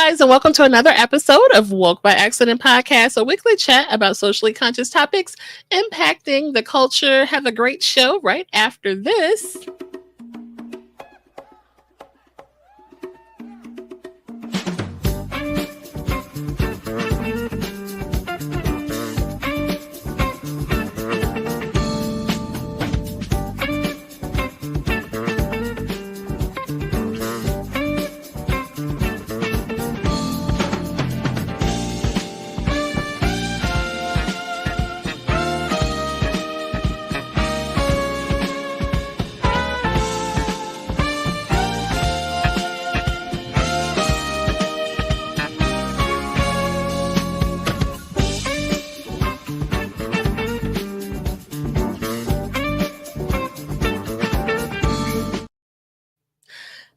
guys, and welcome to another episode of Woke by Accident Podcast, a weekly chat about socially conscious topics impacting the culture. Have a great show right after this.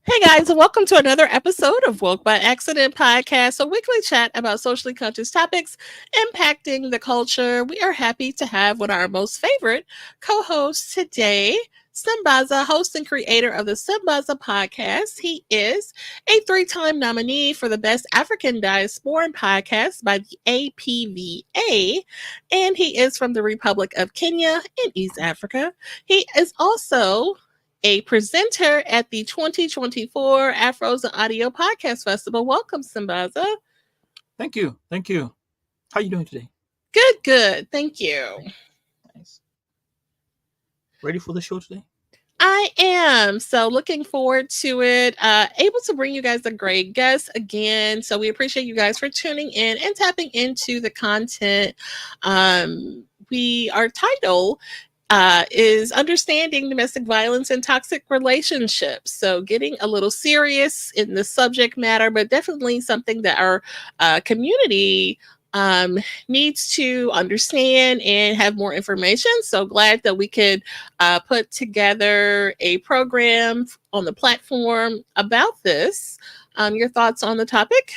Hey guys, and welcome to another episode of Woke by Accident Podcast, a weekly chat about socially conscious topics impacting the culture. We are happy to have one of our most favorite co-hosts today, Sambaza, host and creator of the Sambaza Podcast. He is a 3-time nominee for the Best African Diasporan Podcast by the APVA, and he is from the Republic of Kenya in East Africa. He is also a presenter at the 2024 Afros and Audio Podcast Festival. Welcome, Sambaza. Thank you. How are you doing today? Good. Thank you. Nice. Ready for the show today? I am. So looking forward to it. Able to bring you guys a great guest again. So we appreciate you guys for tuning in and tapping into the content. Our title is understanding domestic violence and toxic relationships. So getting a little serious in the subject matter, but definitely something that our community needs to understand and have more information. So glad that we could put together a program on the platform about this. Your thoughts on the topic?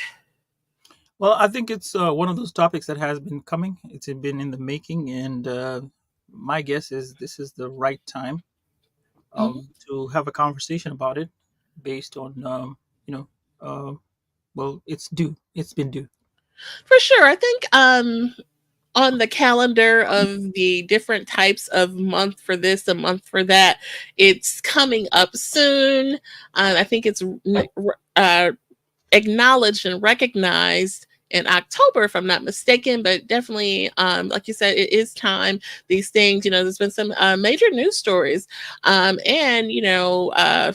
Well, I think it's one of those topics that has been coming. It's been in the making, and my guess is this is the right time to have a conversation about it based on, well, it's due. It's been due. For sure. I think on the calendar of the different types of month for this, a month for that, it's coming up soon. I think it's acknowledged and recognized in October, if I'm not mistaken, but definitely, like you said, it is time. These things, there's been some major news stories and,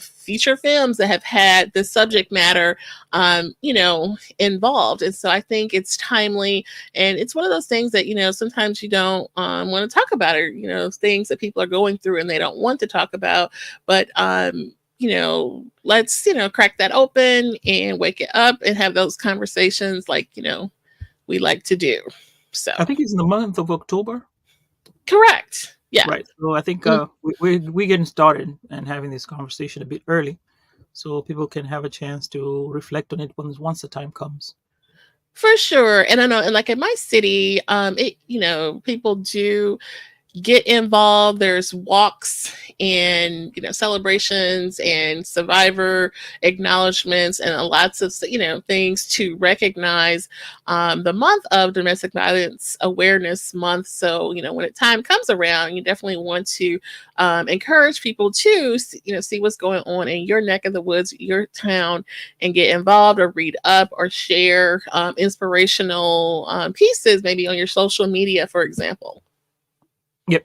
feature films that have had the subject matter, involved. And so I think it's timely, and it's one of those things that, sometimes you don't want to talk about it, things that people are going through and they don't want to talk about, but let's, crack that open and wake it up and have those conversations like, we like to do. So I think it's in the month of October. Correct. Yeah. Right. So I think we're getting started and having this conversation a bit early so people can have a chance to reflect on it once the time comes. For sure. And I know, and like in my city, people do get involved. There's walks and celebrations and survivor acknowledgments and lots of things to recognize the month of Domestic Violence Awareness Month. So when time comes around, you definitely want to encourage people to see what's going on in your neck of the woods, your town, and get involved or read up or share inspirational pieces maybe on your social media, for example. Yep.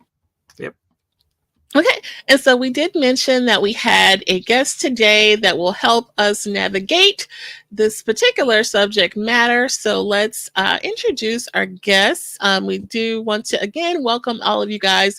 Okay, and so we did mention that we had a guest today that will help us navigate this particular subject matter. So let's introduce our guests. We do want to, again, welcome all of you guys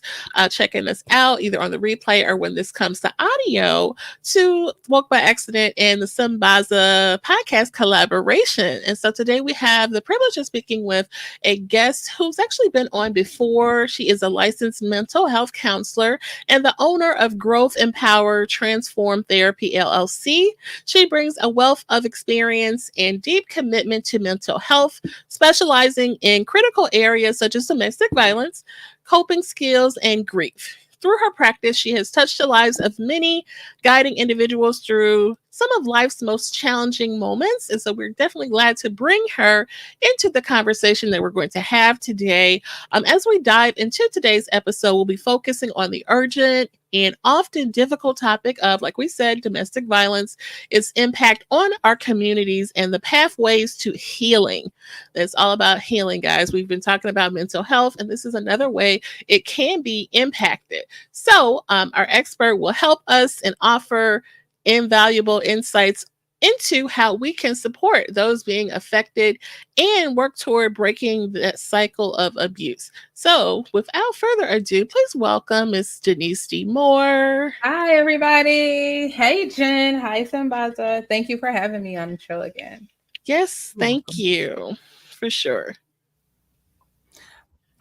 checking us out, either on the replay or when this comes to audio, to Woke by Accident and the Sambaza Podcast collaboration. And so today we have the privilege of speaking with a guest who's actually been on before. She is a licensed mental health counselor and the owner of Growth Empower Transform Therapy, LLC. She brings a wealth of experience and deep commitment to mental health, specializing in critical areas such as domestic violence, coping skills, and grief. Through her practice, she has touched the lives of many, guiding individuals through some of life's most challenging moments. And so we're definitely glad to bring her into the conversation that we're going to have today. As we dive into today's episode, we'll be focusing on the urgent and often difficult topic of, like we said, domestic violence, its impact on our communities, and the pathways to healing. It's all about healing, guys. We've been talking about mental health, and this is another way it can be impacted. So, our expert will help us and offer invaluable insights into how we can support those being affected and work toward breaking that cycle of abuse. So, without further ado, please welcome Miss Denise D. Moore. Hi, everybody. Hey, Jen. Hi, Sambaza. Thank you for having me on the show again. Yes, thank you for sure.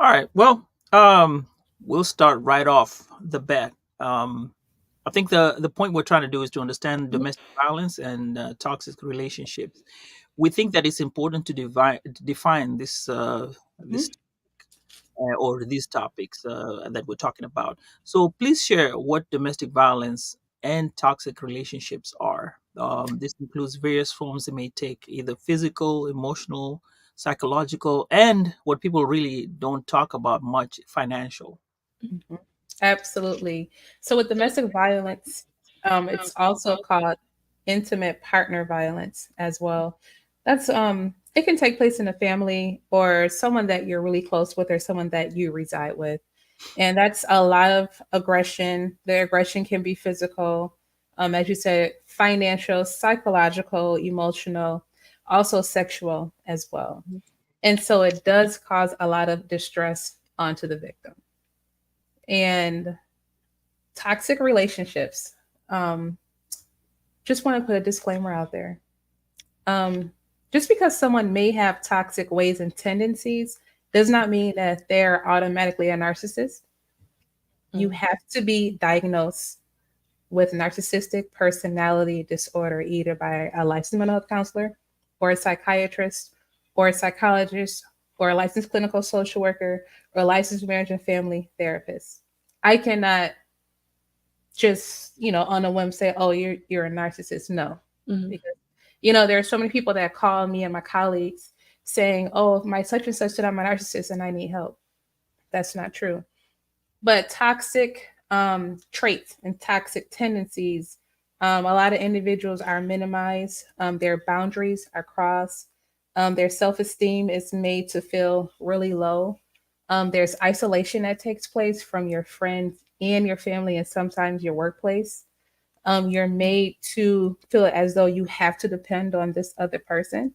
All right. Well, we'll start right off the bat. I think the point we're trying to do is to understand domestic violence and toxic relationships. We think that it's important to define this or these topics that we're talking about. So please share what domestic violence and toxic relationships are. This includes various forms they may take, either physical, emotional, psychological, and what people really don't talk about much, financial. Mhm. Absolutely. So, with domestic violence, it's also called intimate partner violence as well. That's it can take place in a family or someone that you're really close with or someone that you reside with. And that's a lot of aggression. The aggression can be physical, as you said, financial, psychological, emotional, also sexual as well. And so it does cause a lot of distress onto the victim. And toxic relationships, um, just want to put a disclaimer out there. Just because someone may have toxic ways and tendencies does not mean that they're automatically a narcissist. You have to be diagnosed with narcissistic personality disorder either by a licensed mental health counselor or a psychiatrist or a psychologist or a licensed clinical social worker or a licensed marriage and family therapist. I cannot just, on a whim say, oh, you're a narcissist. No. Because, there are so many people that call me and my colleagues saying, oh, my such and such said I'm a narcissist and I need help. That's not true. But toxic traits and toxic tendencies, a lot of individuals are minimized. Their boundaries are crossed. Their self-esteem is made to feel really low. There's isolation that takes place from your friends and your family and sometimes your workplace. You're made to feel as though you have to depend on this other person.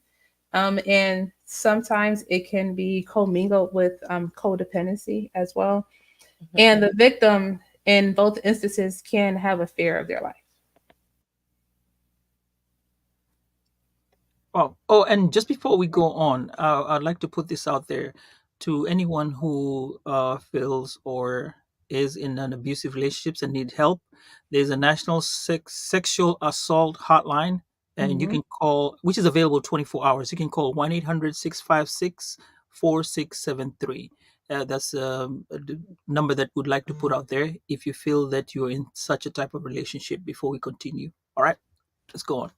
And sometimes it can be commingled with codependency as well. And the victim in both instances can have a fear of their life. Oh, and just before we go on, I'd like to put this out there to anyone who feels or is in an abusive relationships and need help. There's a national sexual assault hotline, and you can call, which is available 24 hours. You can call 1-800-656-4673. That's the number that we'd like to put out there if you feel that you're in such a type of relationship before we continue. All right, let's go on.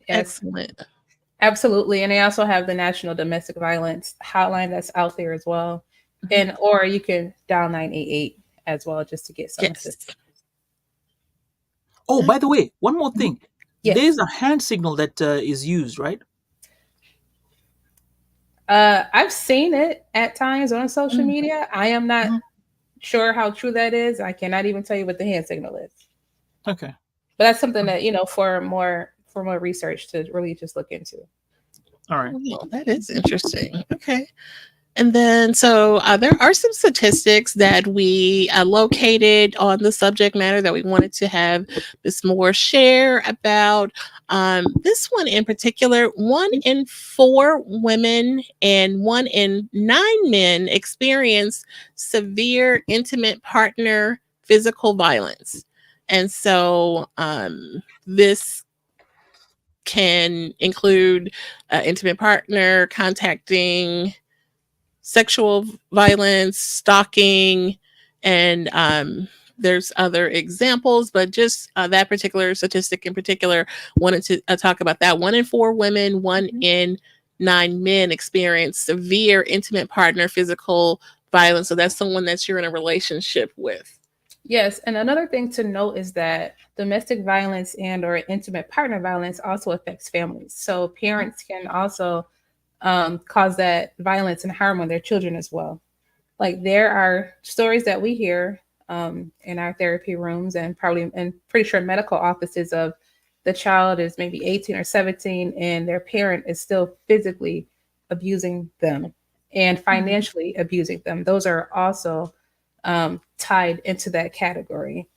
Yes, Excellent. absolutely. And they also have the National Domestic Violence Hotline that's out there as well. And or you can dial 988 as well just to get some assistance. Oh, by the way, one more thing. Yes. There's a hand signal that is used, right? I've seen it at times on social media. I am not sure how true that is. I cannot even tell you what the hand signal is. Okay. But that's something that, for more research to really just look into. All right. Well, that is interesting. Okay. And then, so there are some statistics that we located on the subject matter that we wanted to have Ms. Moore share about. This one in particular, 1 in 4 women and 1 in 9 men experience severe intimate partner physical violence. And so this can include intimate partner contacting, sexual violence, stalking, and there's other examples, but just that particular statistic in particular, wanted to talk about that. 1 in 4 women, one in 9 men experience severe intimate partner physical violence. So that's someone that you're in a relationship with. Yes, and another thing to note is that domestic violence and or intimate partner violence also affects families. So parents can also cause that violence and harm on their children as well. Like there are stories that we hear in our therapy rooms and probably and pretty sure medical offices of the child is maybe 18 or 17 and their parent is still physically abusing them and financially abusing them. Those are also tied into that category.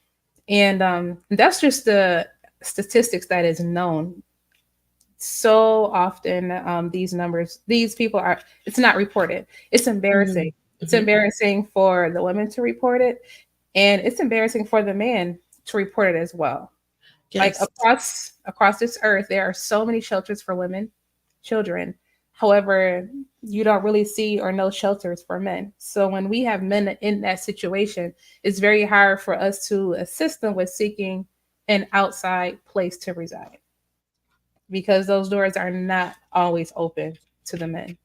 And that's just the statistics that is known. So often, these numbers, these people are, it's not reported. It's embarrassing. It's embarrassing for the women to report it, and it's embarrassing for the men to report it as well. Yes. Like across this earth, there are so many shelters for women, children. However, you don't really see or know shelters for men. So when we have men in that situation, it's very hard for us to assist them with seeking an outside place to reside because those doors are not always open to the men.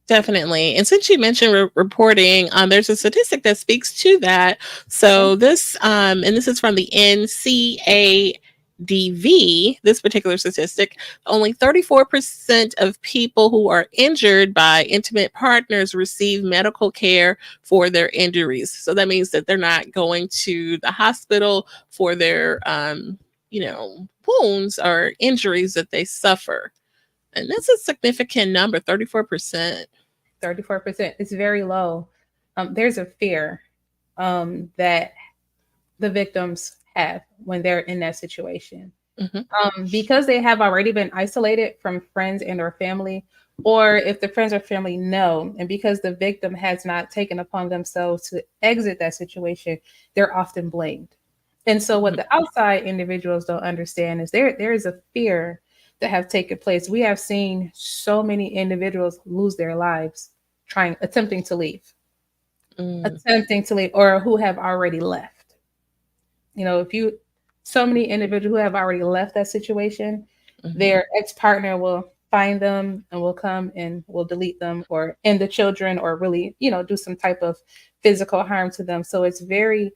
Definitely. And since you mentioned reporting, there's a statistic that speaks to that. So this, and this is from the NCADV, this particular statistic, only 34% of people who are injured by intimate partners receive medical care for their injuries. So that means that they're not going to the hospital for their, wounds or injuries that they suffer. And that's a significant number, 34%. 34%. It's very low. There's a fear that the victims have when they're in that situation. Because they have already been isolated from friends and or family, or if the friends or family know, and because the victim has not taken upon themselves to exit that situation, they're often blamed. And so what the outside individuals don't understand is there is a fear that have taken place. We have seen so many individuals lose their lives attempting to leave, or who have already left. So many individuals who have already left that situation, their ex-partner will find them and will come and will delete them or end the children or really, do some type of physical harm to them. So it's a very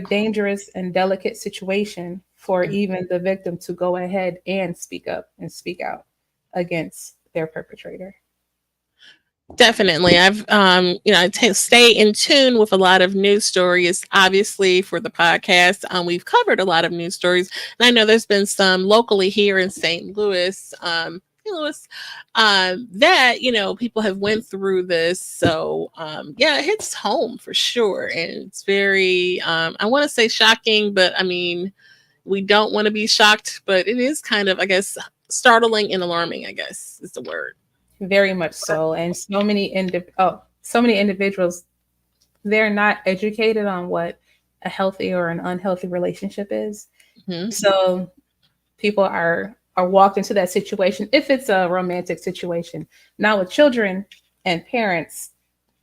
dangerous and delicate situation for even the victim to go ahead and speak up and speak out against their perpetrator. Definitely. I've, stay in tune with a lot of news stories. Obviously, for the podcast, we've covered a lot of news stories. And I know there's been some locally here in St. Louis, that, people have went through this. So, it hits home for sure. And it's very, I want to say shocking, but I mean, we don't want to be shocked, but it is kind of, I guess, startling and alarming, I guess is the word. Very much so. And so many individuals, they're not educated on what a healthy or an unhealthy relationship is. So people are walked into that situation if it's a romantic situation. Now with children and parents,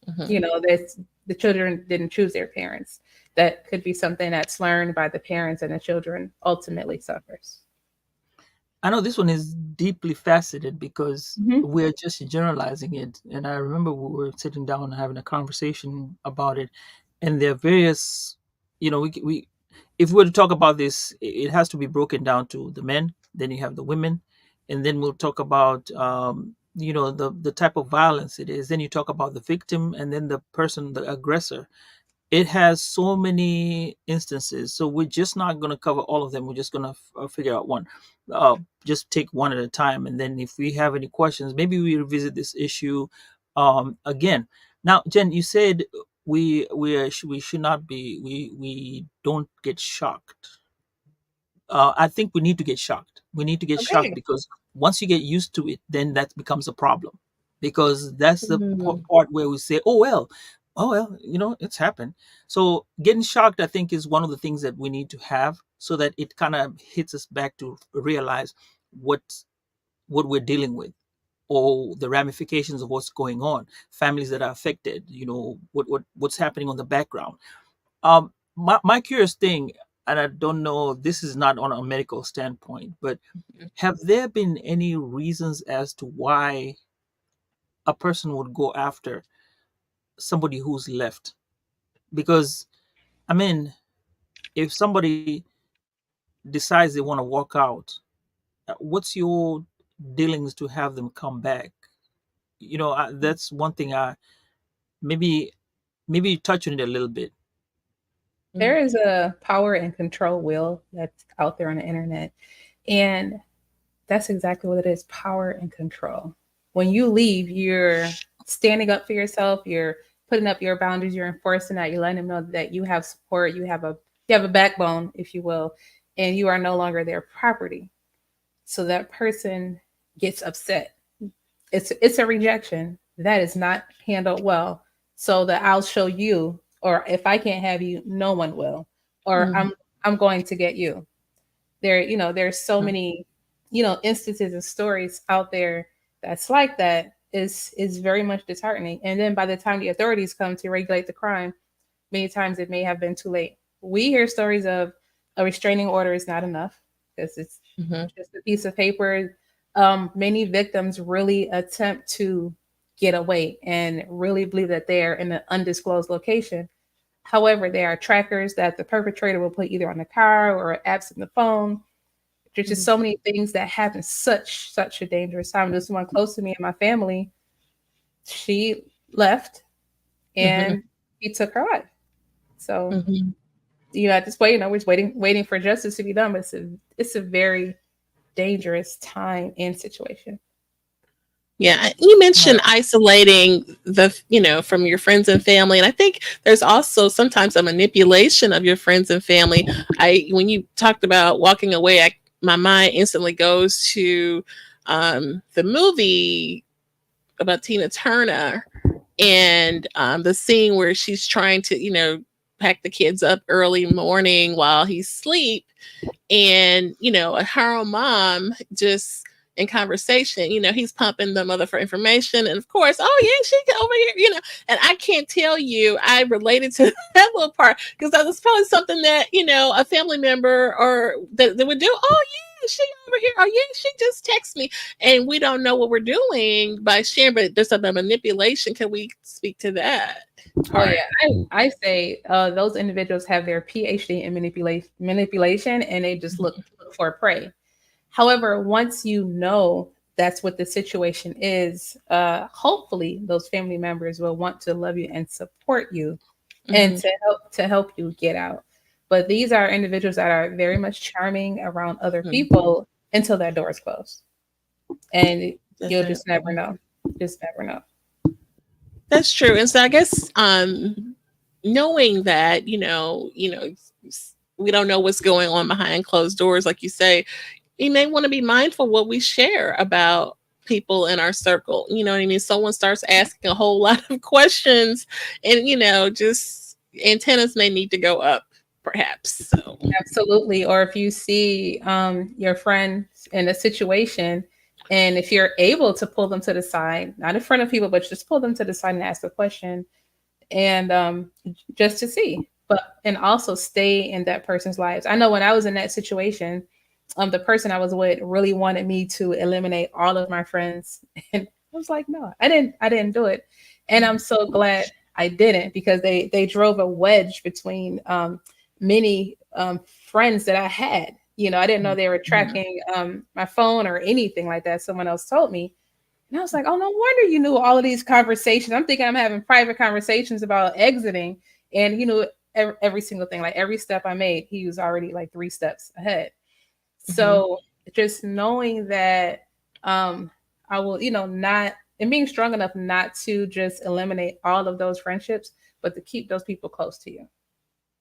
that the children didn't choose their parents. That could be something that's learned by the parents and the children ultimately suffers. I know this one is deeply faceted because we're just generalizing it. And I remember we were sitting down and having a conversation about it. And there are various, we if we were to talk about this, it has to be broken down to the men, then you have the women, and then we'll talk about, the type of violence it is. Then you talk about the victim and then the person, the aggressor. It has so many instances, so we're just not going to cover all of them. We're just going to figure out one, just take one at a time, and then if we have any questions, maybe we revisit this issue again. Now, Jen, you said we should not be, we don't get shocked. I think we need to get shocked. We need to get shocked because once you get used to it, then that becomes a problem, because that's the part where we say, oh well, it's happened. So getting shocked, I think, is one of the things that we need to have, so that it kind of hits us back to realize what we're dealing with, or the ramifications of what's going on, families that are affected, what's happening on the background. my curious thing, and I don't know, this is not on a medical standpoint, but have there been any reasons as to why a person would go after somebody who's left? Because, I mean, if somebody decides they want to walk out, what's your dealings to have them come back? That's one thing. Maybe maybe touch on it a little bit. There is a power and control wheel that's out there on the internet. And that's exactly what it is, power and control. When you leave, you're standing up for yourself, you're putting up your boundaries, you're enforcing that, you're letting them know that you have support, you have a backbone, if you will, and you are no longer their property. So that person gets upset. It's a rejection. That is not handled well. So that I'll show you, or if I can't have you, no one will. Or I'm going to get you. There's so many, instances and stories out there that's like that is very much disheartening. And then by the time the authorities come to regulate the crime, many times it may have been too late. We hear stories of a restraining order is not enough because it's just a piece of paper. Many victims really attempt to get away and really believe that they're in an undisclosed location. However, there are trackers that the perpetrator will put either on the car or apps in the phone. There's just so many things that happen such a dangerous time. There's someone close to me in my family. She left and he took her life. So at this point, we're just waiting for justice to be done. But it's a very dangerous time and situation. Yeah, you mentioned isolating from your friends and family, and I think there's also sometimes a manipulation of your friends and family. When you talked about walking away, my mind instantly goes to the movie about Tina Turner and the scene where she's trying to pack the kids up early morning while he's asleep, and her own mom just in conversation, he's pumping the mother for information. And of course, oh yeah, she get over here, and I can't tell you, I related to that little part because that was probably something that, a family member or that would do. Oh yeah, she over here. Oh yeah, she just texts me. And we don't know what we're doing by sharing, but there's a manipulation. Can we speak to that? Oh yeah, I say those individuals have their PhD in manipulation, and they just look for prey. However, once you know that's what the situation is, hopefully those family members will want to love you and support you and to help you get out. But these are individuals that are very much charming around other people until that door is closed. And you'll just never know. Just never know. That's true. And so I guess knowing that, we don't know what's going on behind closed doors, like you say, you may want to be mindful what we share about people in our circle. You know what I mean? Someone starts asking a whole lot of questions and, just antennas may need to go up perhaps. So. Absolutely. Or if you see your friend in a situation, and if you're able to pull them to the side, not in front of people, but just pull them to the side and ask a question and just to see, and also stay in that person's lives. I know when I was in that situation, the person I was with really wanted me to eliminate all of my friends. And I was like, no, I didn't do it. And I'm so glad I didn't, because they drove a wedge between many friends that I had. I didn't know they were tracking my phone or anything like that. Someone else told me. And I was like, oh, no wonder you knew all of these conversations. I'm thinking I'm having private conversations about exiting. And, every single thing, like every step I made, he was already like 3 steps ahead. So just knowing that I will, not, and being strong enough not to just eliminate all of those friendships, but to keep those people close to you.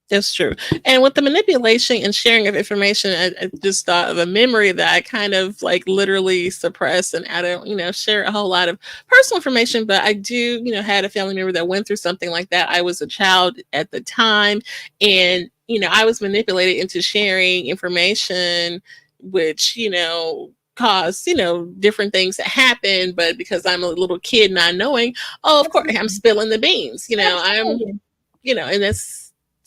That's true. And with the manipulation and sharing of information, I just thought of a memory that I kind of like literally suppressed, and I don't, share a whole lot of personal information, but I do, had a family member that went through something like that. I was a child at the time, and, I was manipulated into sharing information, which, cause, different things that happen. But because I'm a little kid not knowing, of course I'm spilling the beans, and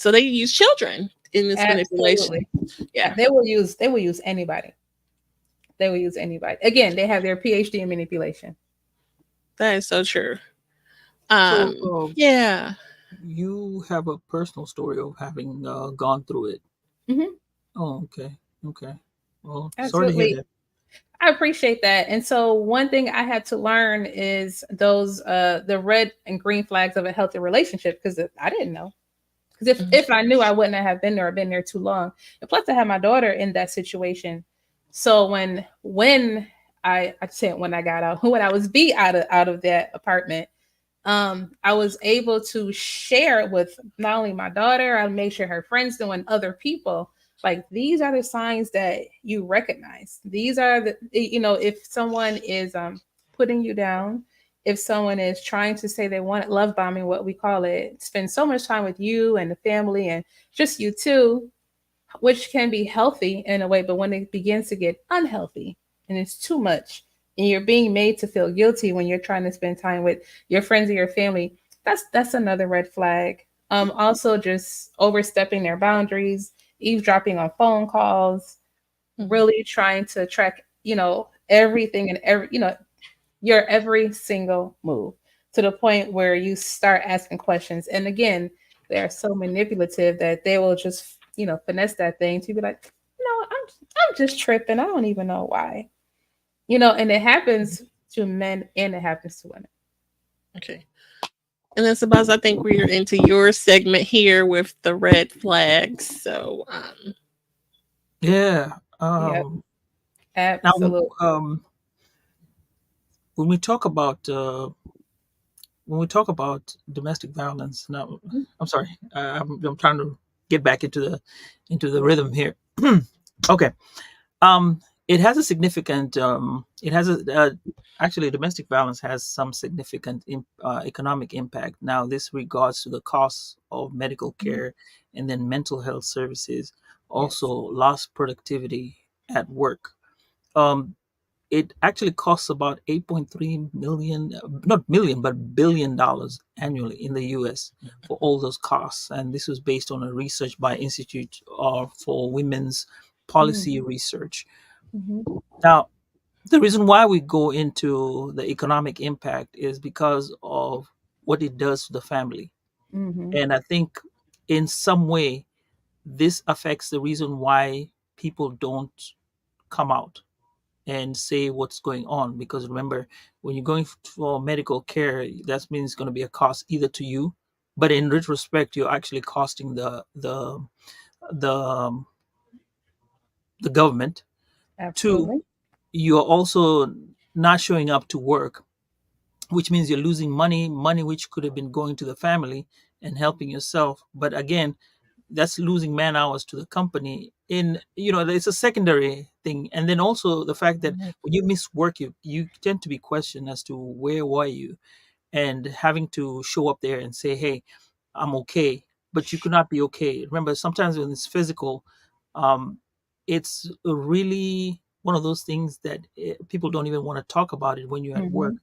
So they use children in this manipulation. Absolutely. Yeah, They will use anybody. They will use anybody. Again, they have their PhD in manipulation. that is so true. So, Yeah. you have a personal story of having gone through it. Hmm. Oh, okay, okay. Well, sorry to hear Absolutely. that. I appreciate that. And so one thing I had to learn is those the red and green flags of a healthy relationship, because I didn't know. Because Mhm. if I knew, I wouldn't have been there or been there too long. And plus, I had my daughter in that situation. So when I said when I got out, when I was beat out of that apartment, I was able to share it with not only my daughter, I made sure her friends knew and other people. Like, these are the signs that you recognize. These are the, if someone is putting you down, if someone is trying to say they want love bombing, what we call it, spend so much time with you and the family and just you two, which can be healthy in a way, but when it begins to get unhealthy and it's too much, and you're being made to feel guilty when you're trying to spend time with your friends or your family, that's another red flag. Also just overstepping their boundaries, eavesdropping on phone calls, Mhm. really trying to track, everything and your every single move, to the point where you start asking questions. And again, they are so manipulative that they will just, finesse that thing to be like, no, I'm just tripping. I don't even know why. And it happens to men and it happens to women. Okay. And then, Sabaz, I think we're into your segment here with the red flags. So, Yeah. Yep, Now, absolutely. when we talk about domestic violence, now I'm sorry, I'm trying to get back into the rhythm here. Okay. It has a significant. It has a actually domestic violence has some significant economic impact. Now, this regards to the costs of medical Mhm. care and then mental health services, also Yes. lost productivity at work. Um, it actually costs about 8.3 million, not million, but $1 billion annually in the US for all those costs. And this was based on a research by Institute for Women's Mm-hmm. Policy Research. Mm-hmm. Now, the reason why we go into the economic impact is because of what it does to the family. Mm-hmm. And I think in some way, this affects the reason why people don't come out and say what's going on. Because remember, when you're going for medical care, that means it's going to be a cost either to you, but in retrospect, you're actually costing the the government. Two, Absolutely. you're also not showing up to work, which means you're losing money which could have been going to the family and helping yourself. But again, that's losing man hours to the company. It's a secondary thing. And then also the fact that Mm-hmm. when you miss work, you tend to be questioned as to where were you, and having to show up there and say, hey, I'm okay. But you could not be okay. Remember, sometimes when it's physical, um, it's really one of those things that people don't even want to talk about it when you're at Mm-hmm. work.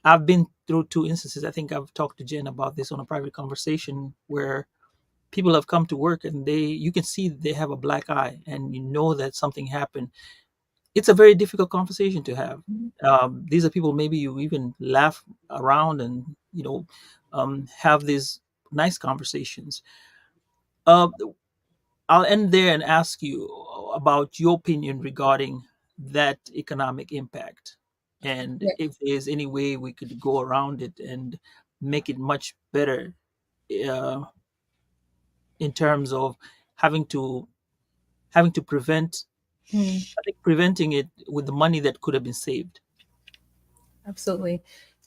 I've been through two instances. I think I've talked to Jen about this on a private conversation, where people have come to work and you can see they have a black eye, and you know that something happened. It's a very difficult conversation to have. These are people maybe you even laugh around and have these nice conversations. Uh, I'll end there and ask you about your opinion regarding that economic impact, and Yeah. if there's any way we could go around it and make it much better, uh, in terms of having to prevent. Mm, I think preventing it with the money that could have been saved. absolutely.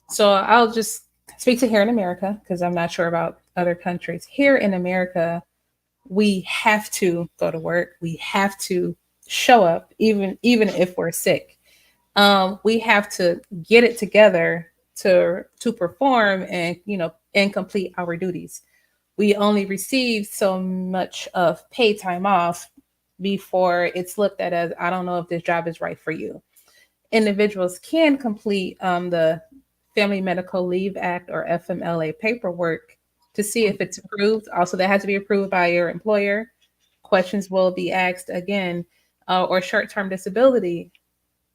So I'll just speak to here in America because I'm not sure about other countries. Here in America, we have to go to work. We have to show up, even if we're sick. We have to get it together to perform and complete our duties. We only receive so much of pay time off before it's looked at as, I don't know if this job is right for you. Individuals can complete the Family Medical Leave Act or FMLA paperwork to see if it's approved. Also, that has to be approved by your employer. Questions will be asked again, or short-term disability.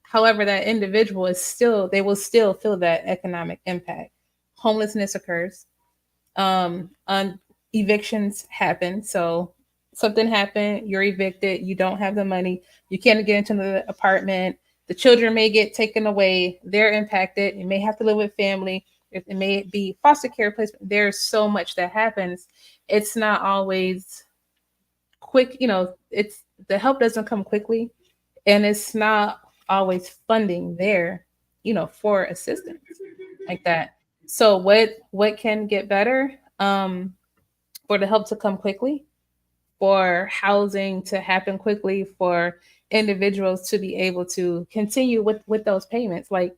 However, that individual is still, they will still feel that economic impact. Homelessness occurs. Evictions happen. So something happened, you're evicted, you don't have the money, you can't get into the apartment, the children may get taken away, they're impacted, you may have to live with family, it may be foster care placement. There's so much that happens. It's not always quick, it's the help doesn't come quickly, and it's not always funding there, for assistance like that. So what can get better? For the help to come quickly, for housing to happen quickly, for individuals to be able to continue with those payments, like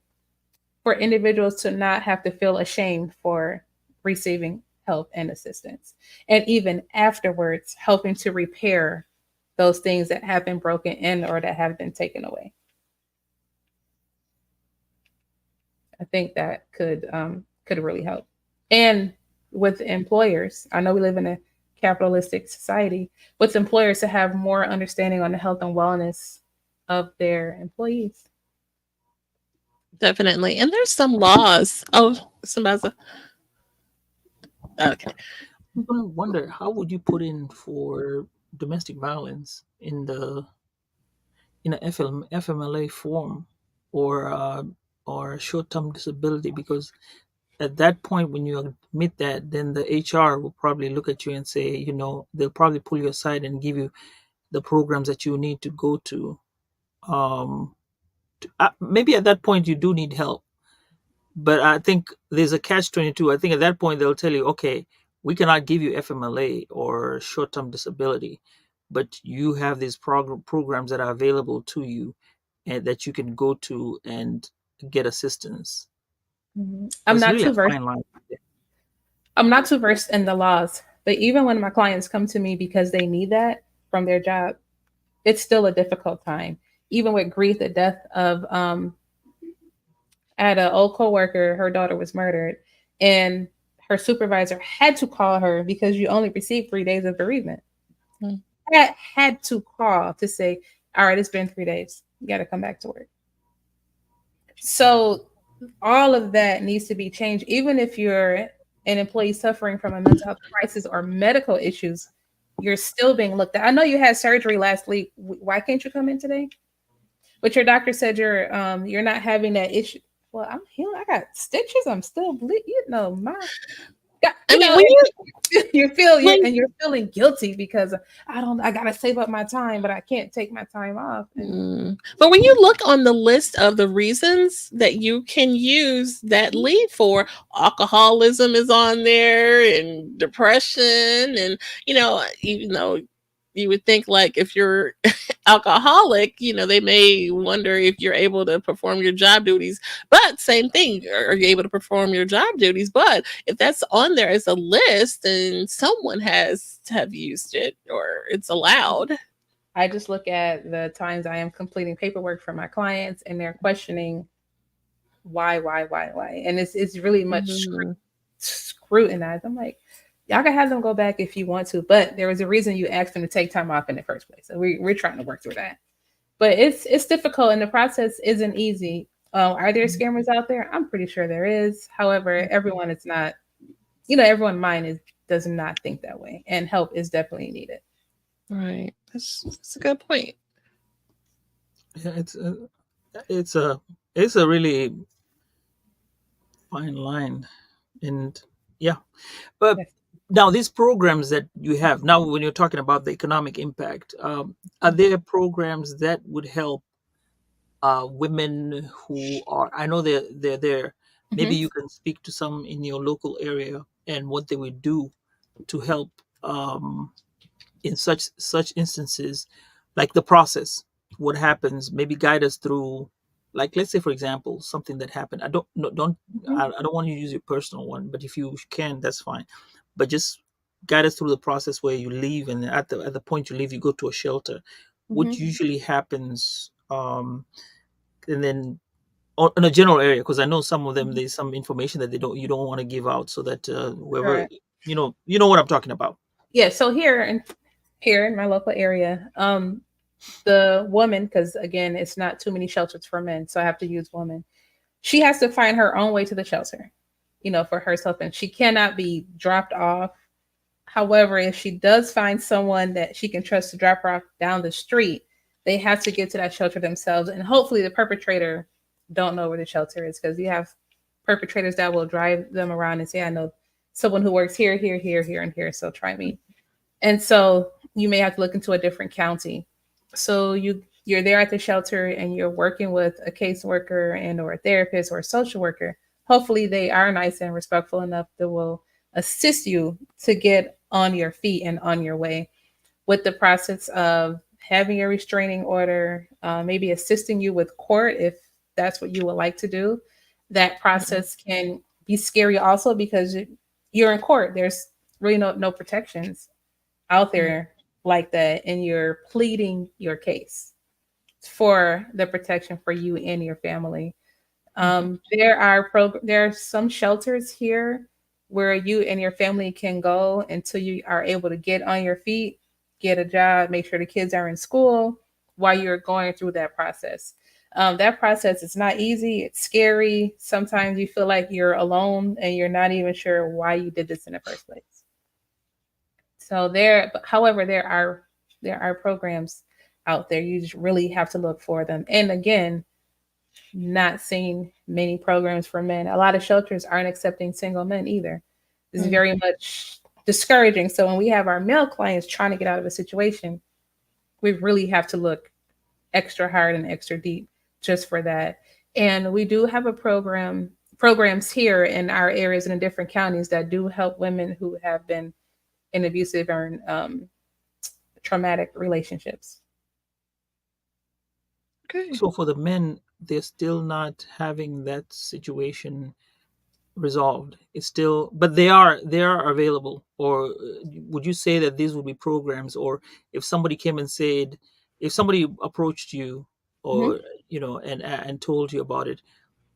for individuals to not have to feel ashamed for receiving help and assistance, and even afterwards helping to repair those things that have been broken in or that have been taken away. I think that could really help. And with employers, I know we live in a capitalistic society, with employers to have more understanding on the health and wellness of their employees. Definitely. And there's some laws. Oh, Sambaza. Okay. I'm gonna wonder, how would you put in for domestic violence in a FMLA form, or short-term disability? Because at that point, when you admit that, then the HR will probably look at you and say, they'll probably pull you aside and give you the programs that you need to go to. Maybe at that point you do need help, but I think there's a catch-22. I think at that point they'll tell you, okay, we cannot give you FMLA or short-term disability, but you have these programs that are available to you and that you can go to and get assistance. Mm-hmm. It's really a fine line. I'm not too versed in the laws, but even when my clients come to me because they need that from their job, it's still a difficult time. Even with grief, the death of at an old coworker, her daughter was murdered, and her supervisor had to call her because you only received 3 days of bereavement. Mm-hmm. Had to call to say, all right, it's been 3 days. You got to come back to work. So all of that needs to be changed. Even if you're an employee suffering from a mental health crisis or medical issues, you're still being looked at. I know you had surgery last week. Why can't you come in today? But your doctor said you're not having that issue. Well, I'm healing. I got stitches. I'm still bleeding. You're feeling guilty because I gotta save up my time, but I can't take my time off. But when you look on the list of the reasons that you can use that leave for, alcoholism is on there, and depression, and even though you would think, like, if you're alcoholic, they may wonder if you're able to perform your job duties. But same thing, are you able to perform your job duties? But if that's on there as a list, then someone has to have used it, or it's allowed. I just look at the times I am completing paperwork for my clients and they're questioning why, and it's really much scrutinized. I'm like, y'all can have them go back if you want to, but there was a reason you asked them to take time off in the first place. So we're trying to work through that. But it's difficult, and the process isn't easy. Are there scammers out there? I'm pretty sure there is. However, everyone is not, everyone's mind does not think that way, and help is definitely needed. Right. That's a good point. Yeah, it's a really fine line, and yeah, but. Yes. Now, these programs that you have now, when you're talking about the economic impact, are there programs that would help women who are? I know they're there. Mm-hmm. Maybe you can speak to some in your local area and what they would do to help in such instances, like the process, what happens. Maybe guide us through. Like, let's say, for example, something that happened. I don't want you to use your personal one, but if you can, that's fine. But just guide us through the process where you leave, and at the point you leave, you go to a shelter. Mm-hmm. What usually happens, and then in a general area, because I know some of them, there's some information that you don't want to give out, so that whoever You know what I'm talking about. Yeah. So here in my local area, the woman, because again, it's not too many shelters for men, so I have to use woman. She has to find her own way to the shelter, for herself, and she cannot be dropped off. However, if she does find someone that she can trust to drop her off down the street, they have to get to that shelter themselves. And hopefully the perpetrator don't know where the shelter is, because you have perpetrators that will drive them around and say, I know someone who works here, here, here, here, and here, so try me. And so you may have to look into a different county. So you're there at the shelter and you're working with a caseworker and or a therapist or a social worker. Hopefully they are nice and respectful enough that will assist you to get on your feet and on your way with the process of having a restraining order, maybe assisting you with court if that's what you would like to do. That process can be scary also because you're in court. There's really no protections out there like that, and you're pleading your case for the protection for you and your family. There are some shelters here where you and your family can go until you are able to get on your feet, get a job, make sure the kids are in school while you're going through that process. That process is not easy. It's scary. Sometimes you feel like you're alone and you're not even sure why you did this in the first place. So however, there are programs out there. You just really have to look for them. And again, not seeing many programs for men. A lot of shelters aren't accepting single men either. It's very much discouraging. So when we have our male clients trying to get out of a situation, we really have to look extra hard and extra deep just for that. And we do have programs here in our areas and in different counties that do help women who have been in abusive or traumatic relationships. Okay. So for the men, they're still not having that situation resolved. It's still, but they are available. Or would you say that these would be programs, or if somebody came and said, if somebody approached you, Mm-hmm. or and told you about it,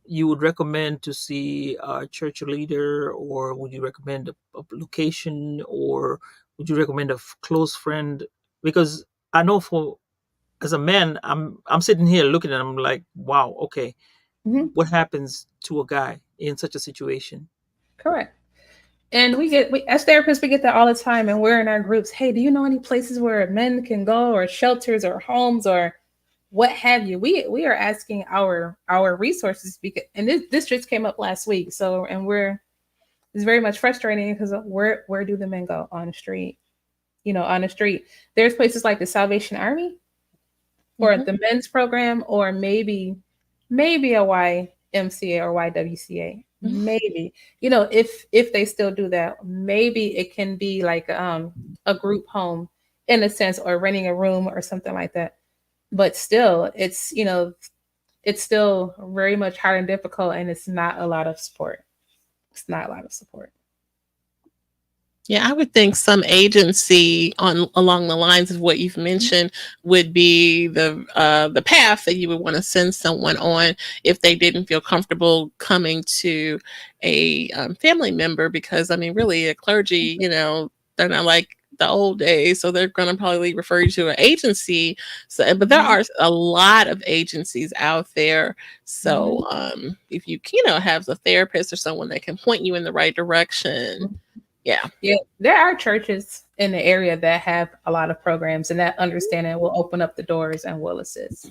you would recommend to see a church leader, or would you recommend a location, or would you recommend a close friend? Because I know, for as a man, I'm sitting here looking at him like, wow, okay, Mm-hmm. what happens to a guy in such a situation? Correct. And we as therapists, we get that all the time. And we're in our groups. Hey, do you know any places where men can go, or shelters, or homes, or what have you? We are asking our resources, because and this just came up last week. So it's very much frustrating because where do the men go on the street? On the street. There's places like the Salvation Army or the men's program, or maybe a YMCA or YWCA. Maybe, if they still do that, maybe it can be like a group home in a sense, or renting a room or something like that. But still, it's still very much hard and difficult, and it's not a lot of support. It's not a lot of support. Yeah, I would think some agency on along the lines of what you've mentioned would be the path that you would want to send someone on if they didn't feel comfortable coming to a family member, because I mean, really, a clergy, they're not like the old days, so they're going to probably refer you to an agency. So, but there are a lot of agencies out there. So, if you have a therapist or someone that can point you in the right direction. Yeah. Yeah, there are churches in the area that have a lot of programs, and that understanding will open up the doors and will assist.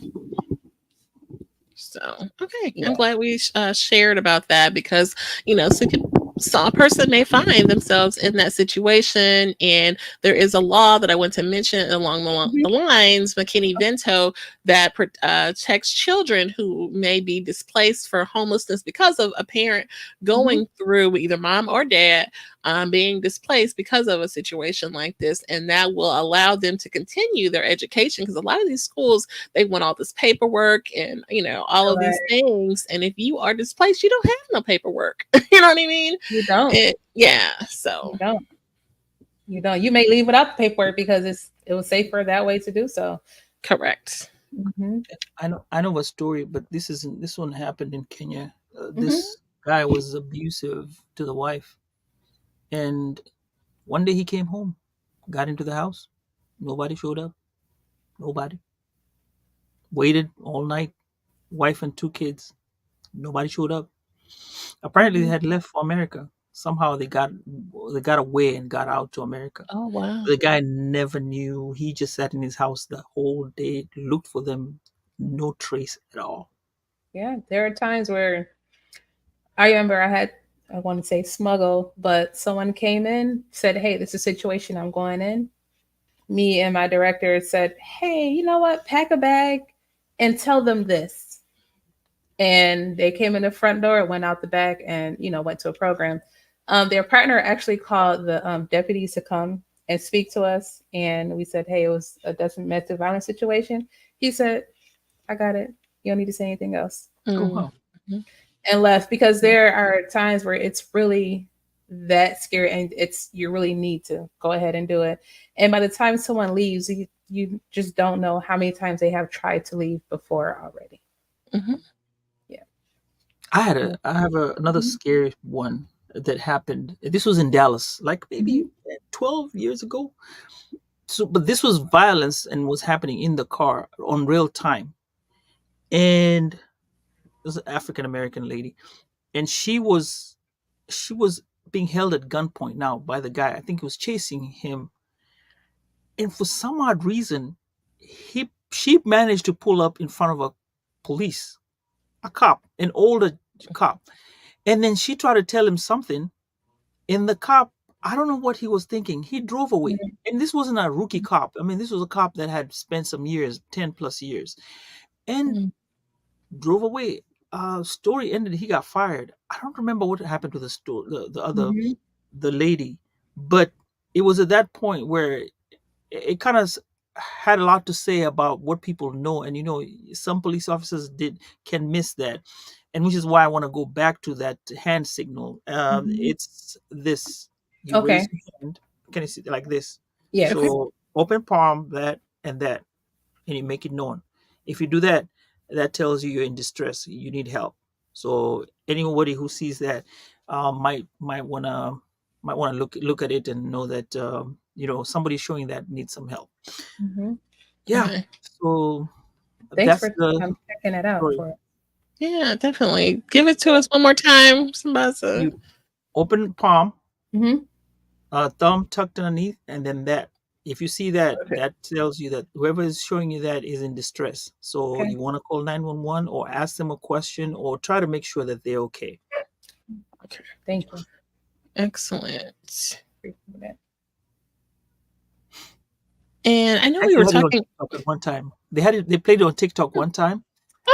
So, okay. Yeah. I'm glad we shared about that, because, so a person may find themselves in that situation. And there is a law that I want to mention along the lines, McKinney-Vento, that protects children who may be displaced for homelessness because of a parent going through, either mom or dad, being displaced because of a situation like this. And that will allow them to continue their education, because a lot of these schools, they want all this paperwork and, all of these things. And if you are displaced, you don't have no paperwork. You know what I mean? You don't. Yeah. So You don't. You don't. You may leave without the paperwork because it was safer that way to do so. correct. I know a story, but this one happened in Kenya. This guy was abusive to the wife, and One day he came home, got into the house. Nobody showed up. Nobody. Waited all night. Wife and 2 kids. Nobody showed up. Apparently, they Mhm. had left for America. Somehow they got away and got out to America. Oh, wow. The guy never knew. He just sat in his house the whole day, looked for them, no trace at all. Yeah, there are times where I remember I want to say smuggle, but someone came in, said, "Hey, this is a situation I'm going in." Me and my director said, "Hey, you know what? Pack a bag and tell them this." And they came in the front door, went out the back, and went to a program. Their partner actually called the deputies to come and speak to us, and we said, "Hey, it was a domestic violence situation." He said, "I got it. You don't need to say anything else," Oh Mm. wow. Mhm. and left because there are times where it's really that scary, and you really need to go ahead and do it. And by the time someone leaves, you just don't know how many times they have tried to leave before already. Mhm. Yeah. Another Mhm. scary one that happened. This was in Dallas, like maybe Mhm. 12 years ago. So, but this was violence and was happening in the car on real time. And it was an African American lady, and she was being held at gunpoint now by the guy. I think he was chasing him, and for some odd reason, she managed to pull up in front of a cop, an older cop, and then she tried to tell him something. And the cop, I don't know what he was thinking. He drove away. And this wasn't a rookie cop. I mean, this was a cop that had spent some years, 10 plus years, and Mm. drove away. Story ended. He got fired. I don't remember what happened to the store, Mhm. the lady, but it was at that point where it kind of had a lot to say about what people know. And some police officers did can miss that, and which is why I want to go back to that hand signal. Mhm. It's this: you Okay. raise your hand. Can you see like this? Okay. Yes. So open palm, that and that, and you make it known. If you do that, that tells you you're in distress, you need help. So anybody who sees that might wanna look at it and know that somebody showing that needs some help. Mhm. Yeah. Okay. So Thanks that's for the checking it out story. for us. Yeah, definitely. Give it to us one more time, Sambaza. You open palm, Mhm. thumb tucked underneath, and then that. If you see that, Okay. that tells you that whoever is showing you that is in distress. So Okay. you want to call 911 or ask them a question or try to make sure that they're okay. Okay. Thank you. Excellent. Appreciate it. And I know we were Actually, had it on talking. TikTok at one time. They played it on TikTok one time.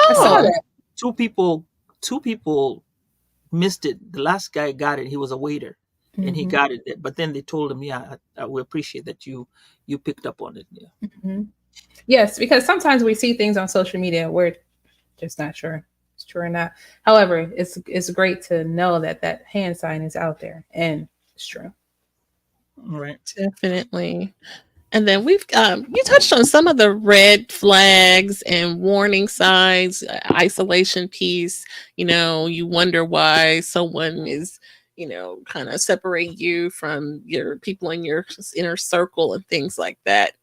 I saw Oh, Um, that. two people missed it. The last guy got it. He was a waiter, and he Mhm. got it. But then they told him, "Yeah, we appreciate that you picked up on it." Yeah. Mhm. Yes, because sometimes we see things on social media, we're just not sure if it's true or not. However, it's great to know that that hand sign is out there and it's true. All right. definitely. And then you touched on some of the red flags and warning signs, isolation piece. You wonder why someone is, kind of separate you from your people in your inner circle and things like that.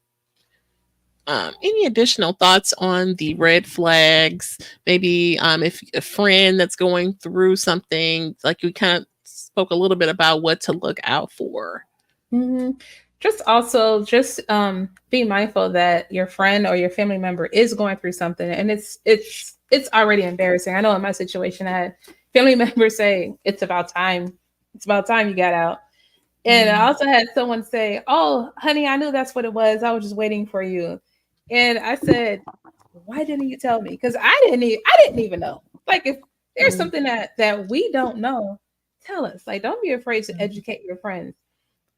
Any additional thoughts on the red flags? Maybe if a friend that's going through something, like we kind of spoke a little bit about what to look out for. Hmm. Just also just be mindful that your friend or your family member is going through something, and it's already embarrassing. I know in my situation, I had family members say, it's about time you got out." And I Mm. also had someone say, "Oh, honey, I knew that's what it was. I was just waiting for you." And I said, "Why didn't you tell me?" Because I didn't even know. Like, if there's Mm. something that we don't know, tell us. Like, don't be afraid to Mm. educate your friends.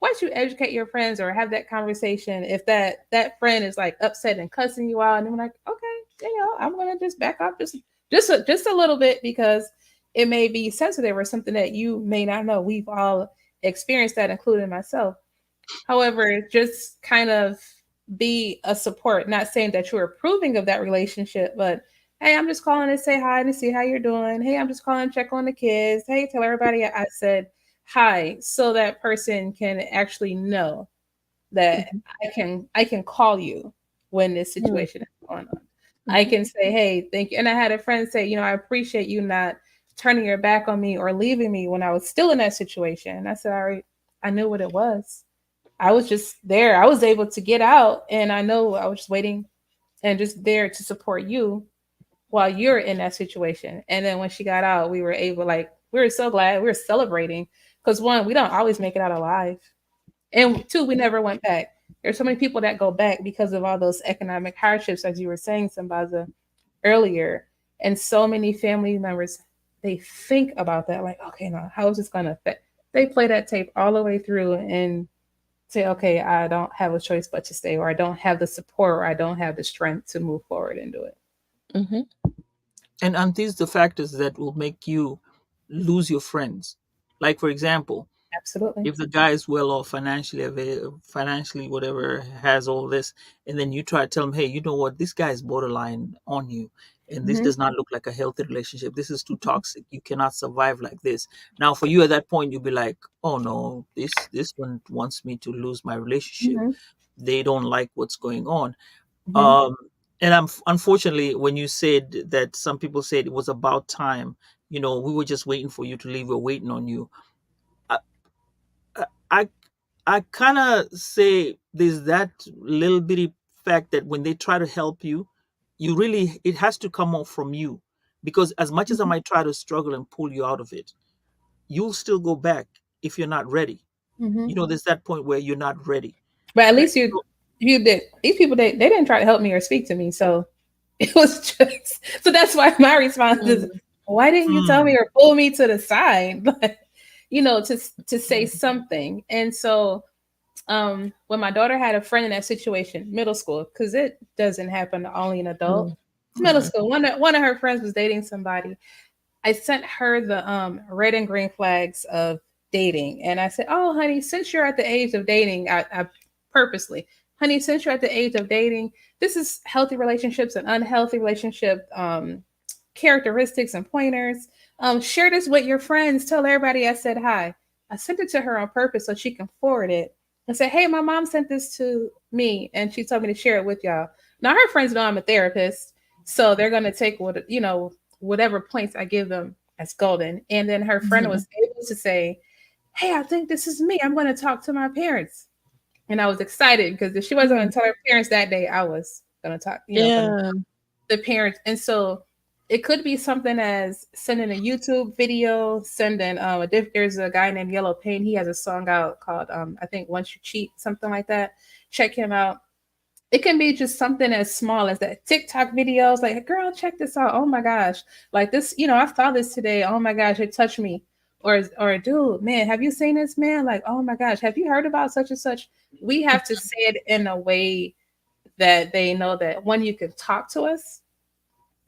Once you educate your friends or have that conversation, if that friend is like upset and cussing you out, and they're like, "Okay, I'm gonna just back up just a little bit because it may be sensitive or something that you may not know." We've all experienced that, including myself. However, just kind of be a support, not saying that you're approving of that relationship, but hey, I'm just calling to say hi to see how you're doing. Hey, I'm just calling to check on the kids. Hey, tell everybody I said hi, so that person can actually know that I can call you when this situation is going on. I can say, hey, thank you. And I had a friend say, I appreciate you not turning your back on me or leaving me when I was still in that situation. And I said, all right, I knew what it was. I was just there. I was able to get out, and I know I was just waiting and just there to support you while you're in that situation. And then when she got out, we were able, like, we were so glad. We were celebrating because one, we don't always make it out alive. And two, we never went back. There's so many people that go back because of all those economic hardships, as you were saying, Sambaza, earlier. And so many family members, they think about that, like, okay, now how is this going to affect? They play that tape all the way through and say, okay, I don't have a choice but to stay, or I don't have the support, or I don't have the strength to move forward and do it. Mm-hmm. And these the factors that will make you lose your friends. Like, for example, Absolutely. if the guy is well off financially, financially, whatever, has all this, and then you try to tell him, hey, you know what, this guy is borderline on you, and this does not look like a healthy relationship. This is too toxic. You cannot survive like this. Now, for you at that point, you'll be like, oh no, this one wants me to lose my relationship. Mm-hmm. They don't like what's going on. Mm-hmm. Um, and unfortunately, when you said that, some people said it was about time. We were just waiting for you to leave. We're waiting on you. I I, I kind of say there's that little bitty fact that when they try to help you, it has to come off from you, because as much as I might try to struggle and pull you out of it, you'll still go back if you're not ready. Mm-hmm. There's that point where you're not ready. But at Right. least you did. These people, they didn't try to help me or speak to me, so it was just. So that's why my response is, why didn't you tell me or pull me to the side, to say something? And so, when my daughter had a friend in that situation, middle school, because it doesn't happen to only an adult. It's middle school. One of her friends was dating somebody. I sent her the red and green flags of dating. And I said, oh, honey, since you're at the age of dating, I purposely, honey, since you're at the age of dating, this is healthy relationships and unhealthy relationship characteristics and pointers. Share this with your friends. Tell everybody I said hi. I sent it to her on purpose so she can forward it and say, hey, my mom sent this to me and she told me to share it with y'all. Now her friends know I'm a therapist, so they're going to take whatever points I give them as golden. And then her friend was able to say, hey, I think this is me. I'm going to talk to my parents. And I was excited because if she wasn't going to tell her parents that day, I was going to talk, the parents. And so it could be something as sending a YouTube video, sending there's a guy named Yellow Pain. He has a song out called I think Once You Cheat, something like that. Check him out. It can be just something as small as that TikTok videos, like, girl, check this out. Oh my gosh. Like this, I saw this today. Oh my gosh, it touched me. Or dude, man, have you seen this, man? Like, oh my gosh, have you heard about such and such? We have to say it in a way that they know that, one, you can talk to us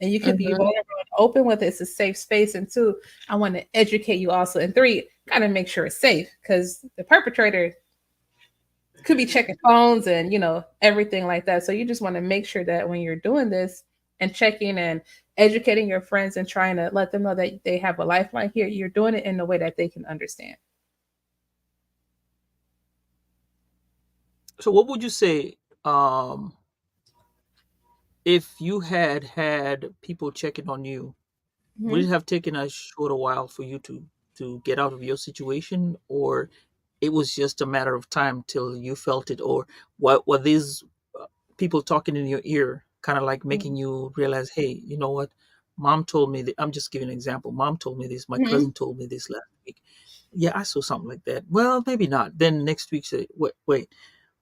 and you can be vulnerable and open with it. It's a safe space. And two, I want to educate you also. And three, gotta make sure it's safe, because the perpetrator could be checking phones and everything like that. So you just want to make sure that when you're doing this and checking and educating your friends and trying to let them know that they have a lifeline here, you're doing it in a way that they can understand. So what would you say, if you had people checking on you? Would it have taken a shorter while for you to get out of your situation, or it was just a matter of time till you felt it? Or what were these people talking in your ear kind of like making you realize, hey, you know what, mom told me that. I'm just giving an example. Mom told me this, my cousin told me this last week. Yeah, I saw something like that. Well, maybe not. Then next week say, wait,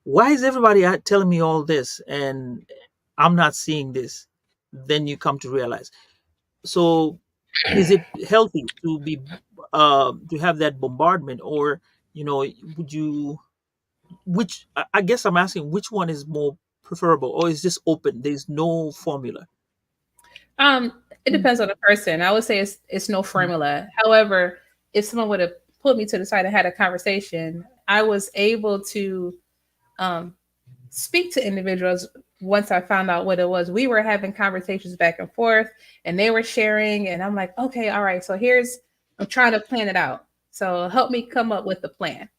why is everybody telling me all this and I'm not seeing this? Then you come to realize. So is it healthy to be to have that bombardment, or would you, which I guess I'm asking, which one is more preferable, or is this open, there's no formula? It depends on the person. I would say it's no formula. However, if someone would have pulled me to the side and had a conversation, I was able to speak to individuals once I found out what it was. We were having conversations back and forth and they were sharing, and I'm like, okay, all right, so I'm trying to plan it out. So help me come up with a plan.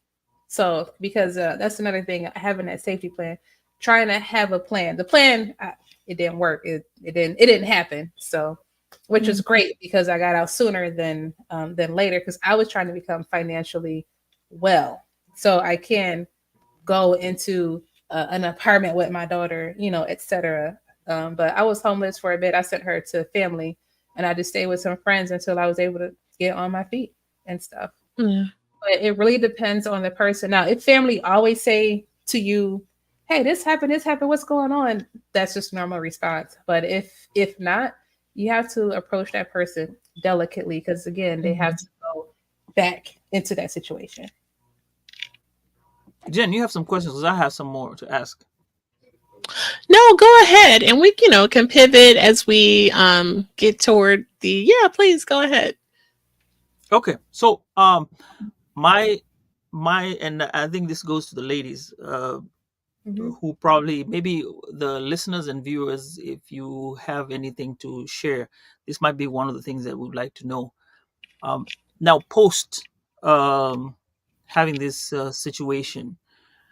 So because that's another thing, having that safety plan, trying to have a plan. The plan, it didn't work. It didn't happen. So, which is great because I got out sooner than later because I was trying to become financially well, so I can go into an apartment with my daughter, etc. But I was homeless for a bit. I sent her to family, and I just stayed with some friends until I was able to get on my feet and stuff. Yeah. But it really depends on the person. Now, if family always say to you, "Hey, this happened, what's going on?" That's just normal response. But if not, you have to approach that person delicately because again, they have to go back into that situation. Jen, you have some questions because I have some more to ask. No, go ahead, and we can pivot as we get toward the. Yeah, please go ahead. Okay, so my and I think this goes to the ladies, Mm-hmm. who probably, maybe the listeners and viewers, if you have anything to share, this might be one of the things that we'd like to know. Now, post um, having this situation,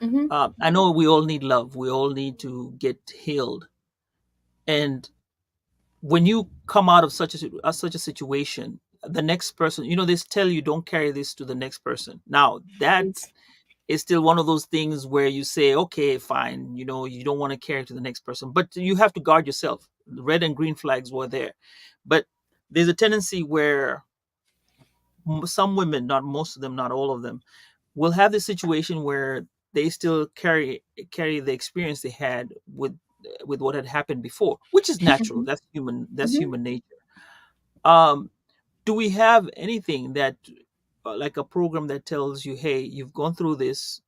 Mm-hmm. I know we all need love. We all need to get healed. And when you come out of such a situation, the next person, they tell you don't carry this to the next person. Now, that is still one of those things where you say, okay, fine, you don't want to carry to the next person, but you have to guard yourself. The red and green flags were there, but there's a tendency where some women, not most of them, not all of them, will have this situation where they still carry the experience they had with what had happened before, which is natural. That's human. That's Mm-hmm. human nature. Um, do we have anything that, like a program that tells you, hey, you've gone through this,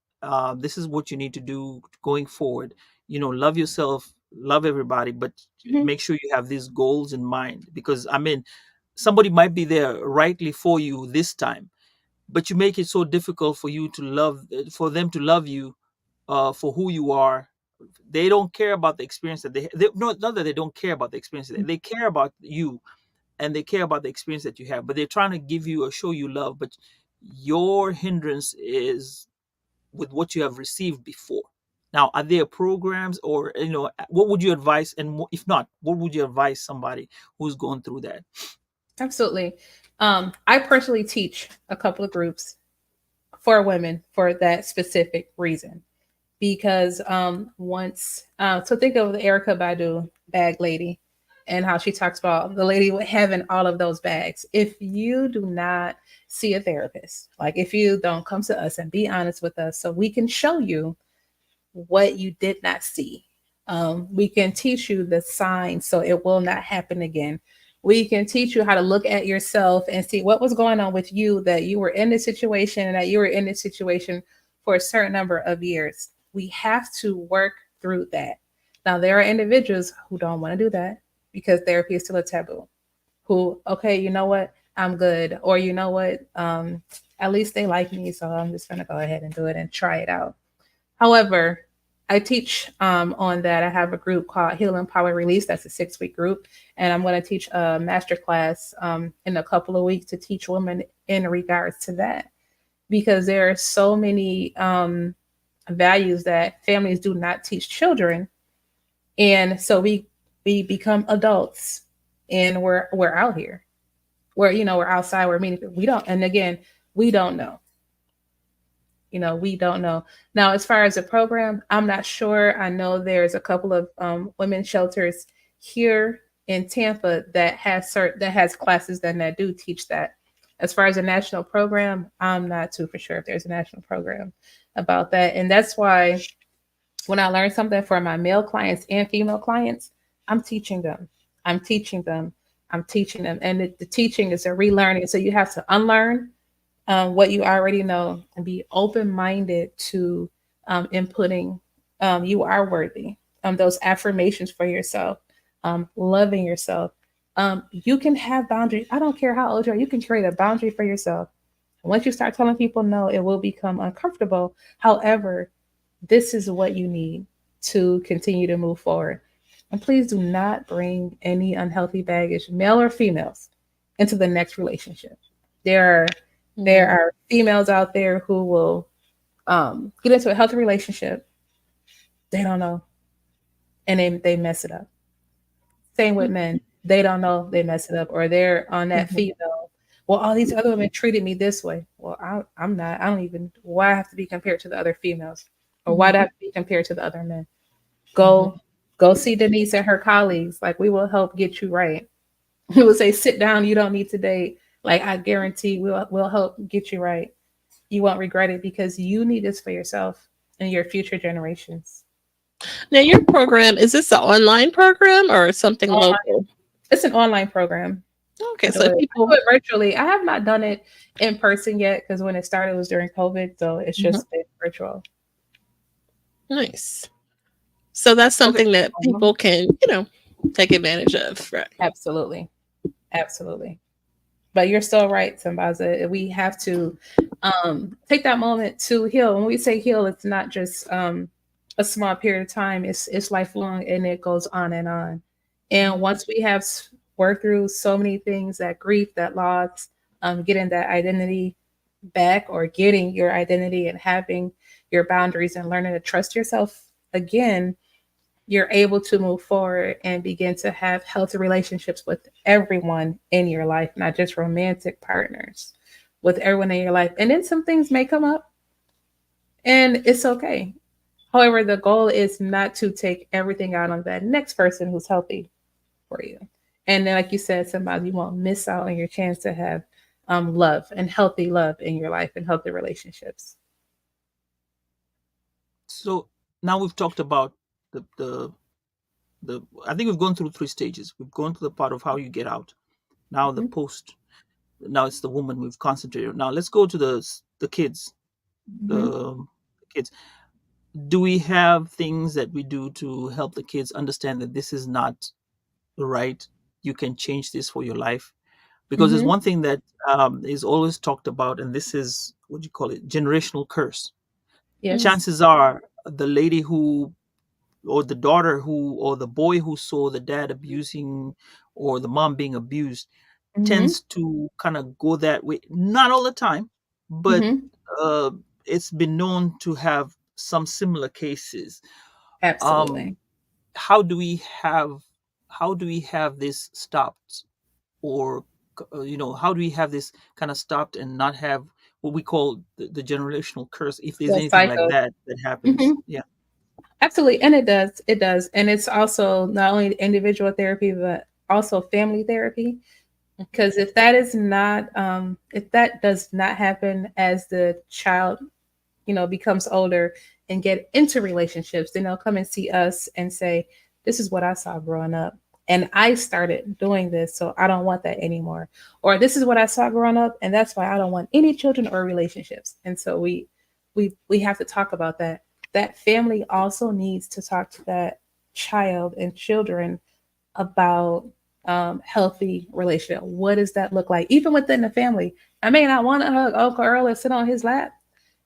this is what you need to do going forward, love yourself, love everybody, but Mm-hmm. make sure you have these goals in mind? Because I mean, somebody might be there rightly for you this time, but you make it so difficult for them to love you, for who you are. They don't care about the experience they no, not that they don't care about the experience. They care about you, and they care about the experience that you have, but they're trying to give you or show you love, but your hindrance is with what you have received before. Now, are there programs, or what would you advise, and if not, what would you advise somebody who's going through that? Absolutely. I personally teach a couple of groups for women for that specific reason. Because once, so think of the Erica Badu bag lady and how she talks about the lady having all of those bags. If you do not see a therapist, like if you don't come to us and be honest with us so we can show you what you did not see. We can teach you the signs so it will not happen again. We can teach you how to look at yourself and see what was going on with you, that you were in this situation and that you were in this situation for a certain number of years. We have to work through that. Now, there are individuals who don't want to do that because therapy is still a taboo. Who, okay, you know what? I'm good. Or you know what? At least they like me, so I'm just going to go ahead and do it and try it out. However, I teach on that. I have a group called Heal, Empower, Release. That's a 6-week group. And I'm going to teach a master class in a couple of weeks to teach women in regards to that. Because there are so many values that families do not teach children. And so we become adults and we're out here. We're outside, we're meeting. We don't, and again, we don't know. We don't know. Now, as far as the program, I'm not sure. I know there's a couple of women's shelters here in Tampa that has classes that do teach that. As far as a national program, I'm not too for sure if there's a national program about that. And that's why when I learn something for my male clients and female clients, I'm teaching them. I'm teaching them. I'm teaching them. And the teaching is a relearning. So you have to unlearn what you already know and be open-minded to inputting. You are worthy. Those affirmations for yourself, loving yourself. You can have boundaries. I don't care how old you are. You can create a boundary for yourself. Once you start telling people no, it will become uncomfortable. However, this is what you need to continue to move forward. And please do not bring any unhealthy baggage, male or females, into the next relationship. There are There are females out there who will get into a healthy relationship. They don't know, and they mess it up. Same with men. They don't know, they mess it up, or they're on that female. Well, all these other women treated me this way. Well, I'm not. I don't even. Why I have to be compared to the other females, or why do I have to be compared to the other men? Go, go see Denise and her colleagues. Like, we will help get you right. We will say, sit down. You don't need to date. Like, I guarantee we'll help get you right. You won't regret it because you need this for yourself and your future generations. Now, your program, is this an online program or something Online. local? It's an online program. Okay, I so do people it virtually. I have not done it in person yet because when it started it was during COVID, so it's just been virtual. nice. So that's Okay. something that people can, take advantage of, right? Absolutely. Absolutely. But you're so right, Sambaza. We have to take that moment to heal. When we say heal, it's not just a small period of time. It's lifelong, and it goes on and on. And once we have worked through so many things, that grief, that loss, getting that identity back, or getting your identity and having your boundaries and learning to trust yourself again, you're able to move forward and begin to have healthy relationships with everyone in your life, not just romantic partners, with everyone in your life. And then some things may come up, and it's okay. However, the goal is not to take everything out on that next person who's healthy for you. And then, like you said, somebody, you won't miss out on your chance to have love and healthy love in your life and healthy relationships. So now we've talked about the I think we've gone through 3 stages. We've gone to the part of how you get out. Now the post. Now it's the woman we've concentrated. Now let's go to the kids. The kids. Do we have things that we do to help the kids understand that this is not right? You can change this for your life. Because there's one thing that is always talked about, and this is, what do you call it, generational curse. Yes. Chances are the lady who, or the daughter who, or the boy who saw the dad abusing or the mom being abused tends to kind of go that way. Not all the time, but it's been known to have some similar cases. Absolutely. How do we have this stopped, or how do we have this kind of stopped and not have what we call the generational curse, if there's The anything like cycle. that happens? Yeah. Absolutely. And it does. And it's also not only individual therapy, but also family therapy. Because if that is not, if that does not happen as the child, becomes older and get into relationships, then they'll come and see us and say, this is what I saw growing up. And I started doing this, so I don't want that anymore. Or this is what I saw growing up, and that's why I don't want any children or relationships. And so we have to talk about that. That family also needs to talk to that child and children about healthy relationship. What does that look like? Even within the family. I may not want to hug Uncle Earl or sit on his lap.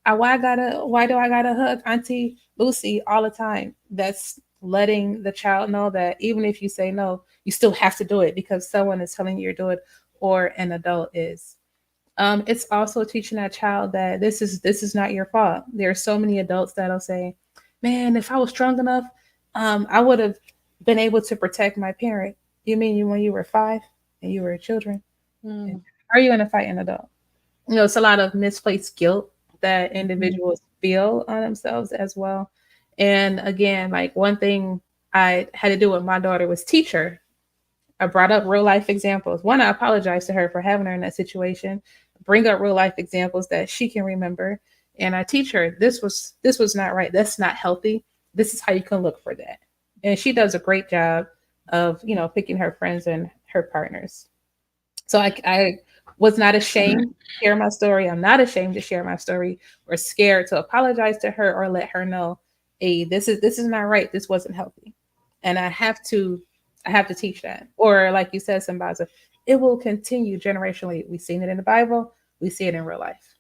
Why do I gotta hug Auntie Lucy all the time? That's letting the child know that even if you say no, you still have to do it because someone is telling you to do it, or an adult is. It's also teaching that child that this is not your fault. There are so many adults that'll say, "Man, if I was strong enough, I would have been able to protect my parent." You mean when you were 5 and you were children? Are you going to fight an adult? It's a lot of misplaced guilt that individuals feel on themselves as well. And again, like, one thing I had to do with my daughter was teach her. I brought up real life examples. One, I apologize to her for having her in that situation. Bring up real life examples that she can remember, and I teach her this was not right. That's not healthy. This is how you can look for that. And she does a great job of picking her friends and her partners. So I was not ashamed to share my story. I'm not ashamed to share my story, or scared to apologize to her or let her know, hey, this is not right. This wasn't healthy. And I have to teach that. Or like you said, Sambaza, it will continue generationally. We've seen it in the Bible. We see it in real life.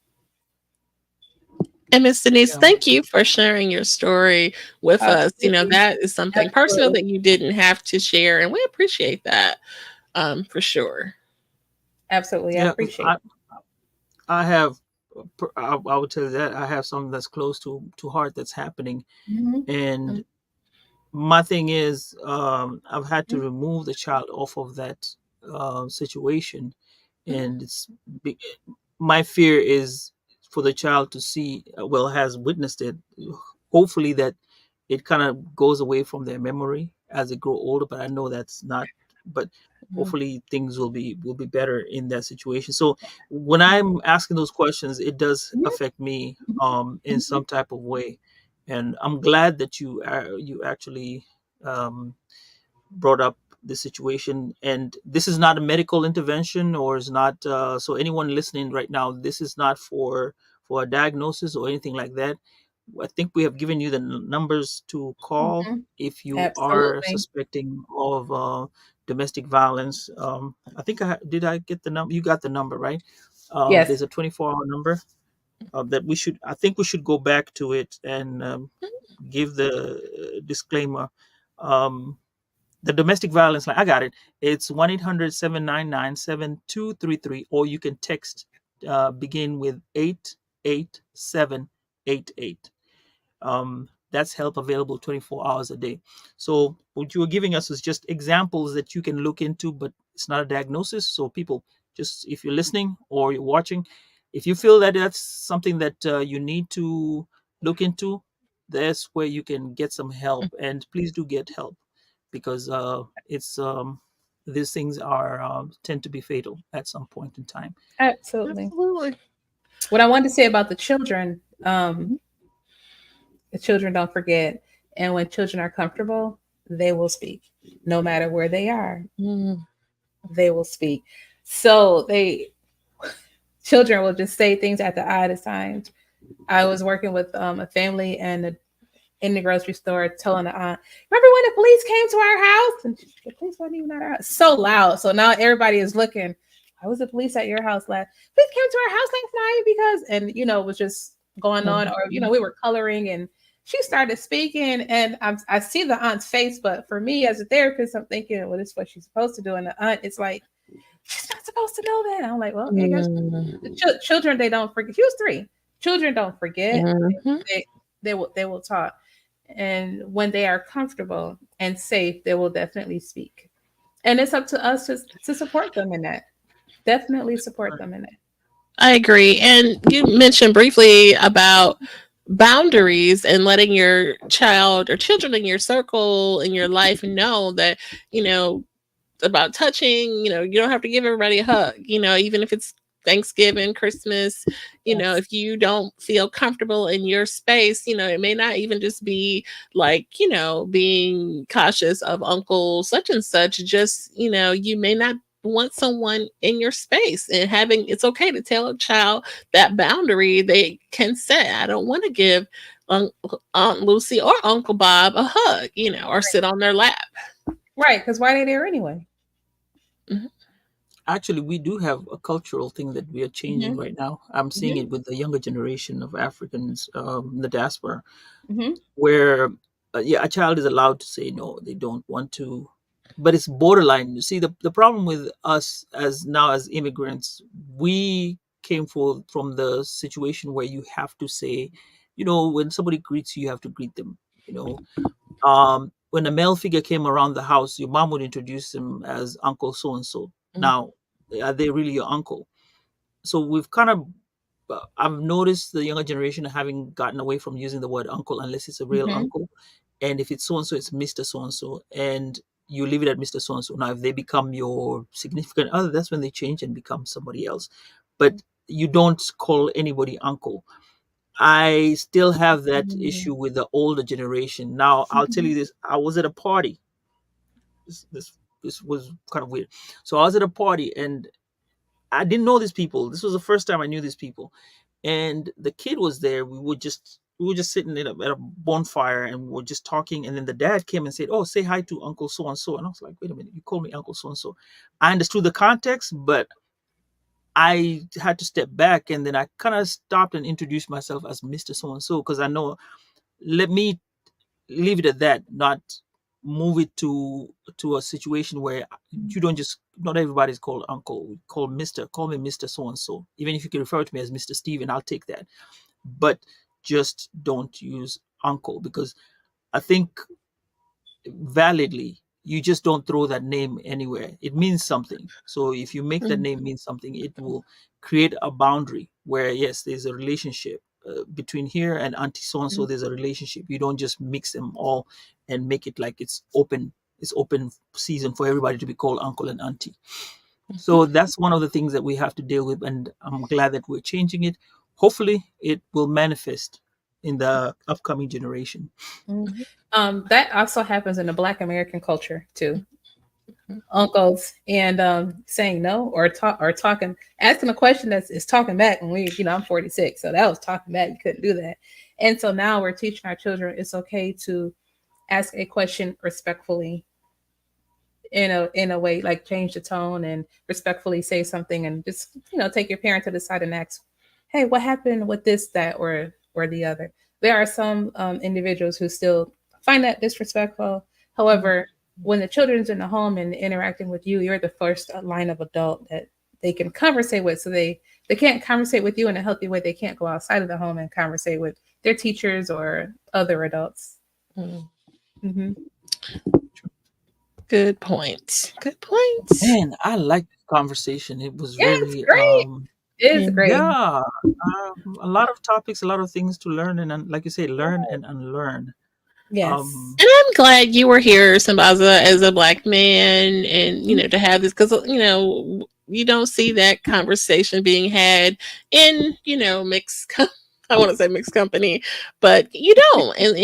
And Miss Denise, Yeah. thank you for sharing your story with us. That is something personal that you didn't have to share, and we appreciate that for sure. Absolutely. I appreciate it. I have, I would tell you that I have something that's close to heart that's happening, Mhm. and my thing is, I've had to remove the child off of that situation, and be- my fear is for the child to see, well, has witnessed it. Hopefully, that it kind of goes away from their memory as they grow older. But I know that's not. But Mhm. hopefully, things will be better in that situation. So when I'm asking those questions, it does Mhm. affect me in Mhm. some type of way, and I'm glad that you actually um, brought up the situation. And this is not a medical intervention, or is not, so anyone listening right now, this is not for a diagnosis or anything like that. I think we have given you the numbers to call Mhm. if you are Absolutely. suspecting of domestic violence. I think did I get the number? You got the number, right? Yes. There's a 24-hour number that I think we should go back to it and give the disclaimer. um, the domestic violence line, I got it. It's 1-800-799-7233, or you can text, begin with 88788. That's help available 24 hours a day. So what you were giving us is just examples that you can look into, but it's not a diagnosis. So people, just if you're listening or you're watching, if you feel that that's something that you need to look into, that's where you can get some help. And please do get help, because it's these things are tend to be fatal at some point in time. Absolutely. Absolutely. What I wanted to say about the children don't forget, and when children are comfortable, they will speak, no matter where they are. Mm. They will speak. So they children will just say things at the oddest times. I was working with a family in the grocery store telling the aunt, remember when the police came to our house? And the police wasn't even at our house. So loud. So now everybody is looking. Why was the police at your house last? Police came to our house last night because, and it was just going on. Or, Mhm. we were coloring and she started speaking and I see the aunt's face, but for me as a therapist, I'm thinking, well, this is what she's supposed to do. And the aunt, it's like, she's not supposed to know that. I'm like, well, okay, guys. The Mm. children, they don't forget. She was 3. Children don't forget. Mhm. They will talk, and when they are comfortable and safe, they will definitely speak. And it's up to us to support them in that. Definitely support them in that. I agree. And you mentioned briefly about boundaries and letting your child or children in your circle in your life know that, you know, about touching, you don't have to give everybody a hug, even if it's Thanksgiving, Christmas, Yes. if you don't feel comfortable in your space, it may not even just be like, being cautious of uncle such and such, just, you may not want someone in your space, and having it's okay to tell a child that boundary they can set. I don't want to give Aunt Lucy or Uncle Bob a hug, or sit on their lap. Right, because why are they there anyway? Mhm. Actually, we do have a cultural thing that we are changing Hmm. right now. I'm seeing Hmm. it with the younger generation of Africans, in the diaspora, Hmm. where yeah, a child is allowed to say no, they don't want to, but it's borderline. You see, the problem with us as now as immigrants, we came from the situation where you have to say, when somebody greets you, you have to greet them. You know, when a male figure came around the house, your mom would introduce him as Uncle so and so. Now, are they really your uncle? So we've kind of, I've noticed the younger generation having gotten away from using the word uncle unless it's a real Hmm. uncle, and if it's so and so, it's Mister So and so, and you leave it at Mister So and so. Now, if they become your significant other, that's when they change and become somebody else. But you don't call anybody uncle. I still have that issue with the older generation. Now, I'll tell you this: I was at a party. This was kind of weird. So I was at a party, and I didn't know these people. This was the first time I knew these people, and the kid was there. We were just sitting at a bonfire, and we were just talking. And then the dad came and said, "Oh, say hi to Uncle so and so." And I was like, "Wait a minute, you call me Uncle so and so?" I understood the context, but I had to step back, and then I kind of stopped and introduced myself as Mister So and so, because I know. Let me leave it at that. Not move it to a situation where you don't just, not everybody's called uncle. We call Mr. Call me Mr. So and so. Even if you can refer to me as Mr. Steven, I'll take that. But just don't use uncle, because I think validly, you just don't throw that name anywhere. It means something. So if you make that name mean something, it will create a boundary where, yes, there's a relationship between here and auntie so and so. There's a relationship. You don't just mix them all and make it like it's open. It's open season for everybody to be called uncle and auntie. So that's one of the things that we have to deal with, and I'm glad that we're changing it. Hopefully, it will manifest in the upcoming generation. That also happens in the Black American culture too. Uncles and saying no, or talking, asking a question that is talking back. When I'm 46, so that was talking back. You couldn't do that. And so now we're teaching our children it's okay to ask a question respectfully, in a way, like change the tone and respectfully say something, and just take your parent to the side and ask, hey, what happened with this, that, or the other. There are some individuals who still find that disrespectful. However, when the children's in the home and interacting with you, you're the first line of adult that they can conversate with. So they can't conversate with you in a healthy way. They can't go outside of the home and conversate with their teachers or other adults. Mm-hmm. Good point. Good point. Man, I like the conversation. It was really, It's great. It's great. yeah, a lot of topics, a lot of things to learn, and like you say, learn and unlearn. Yes. And I'm glad you were here, Sambaza, as a Black man, and to have this, because you don't see that conversation being had in mixed. I want to say mixed company, but you don't, and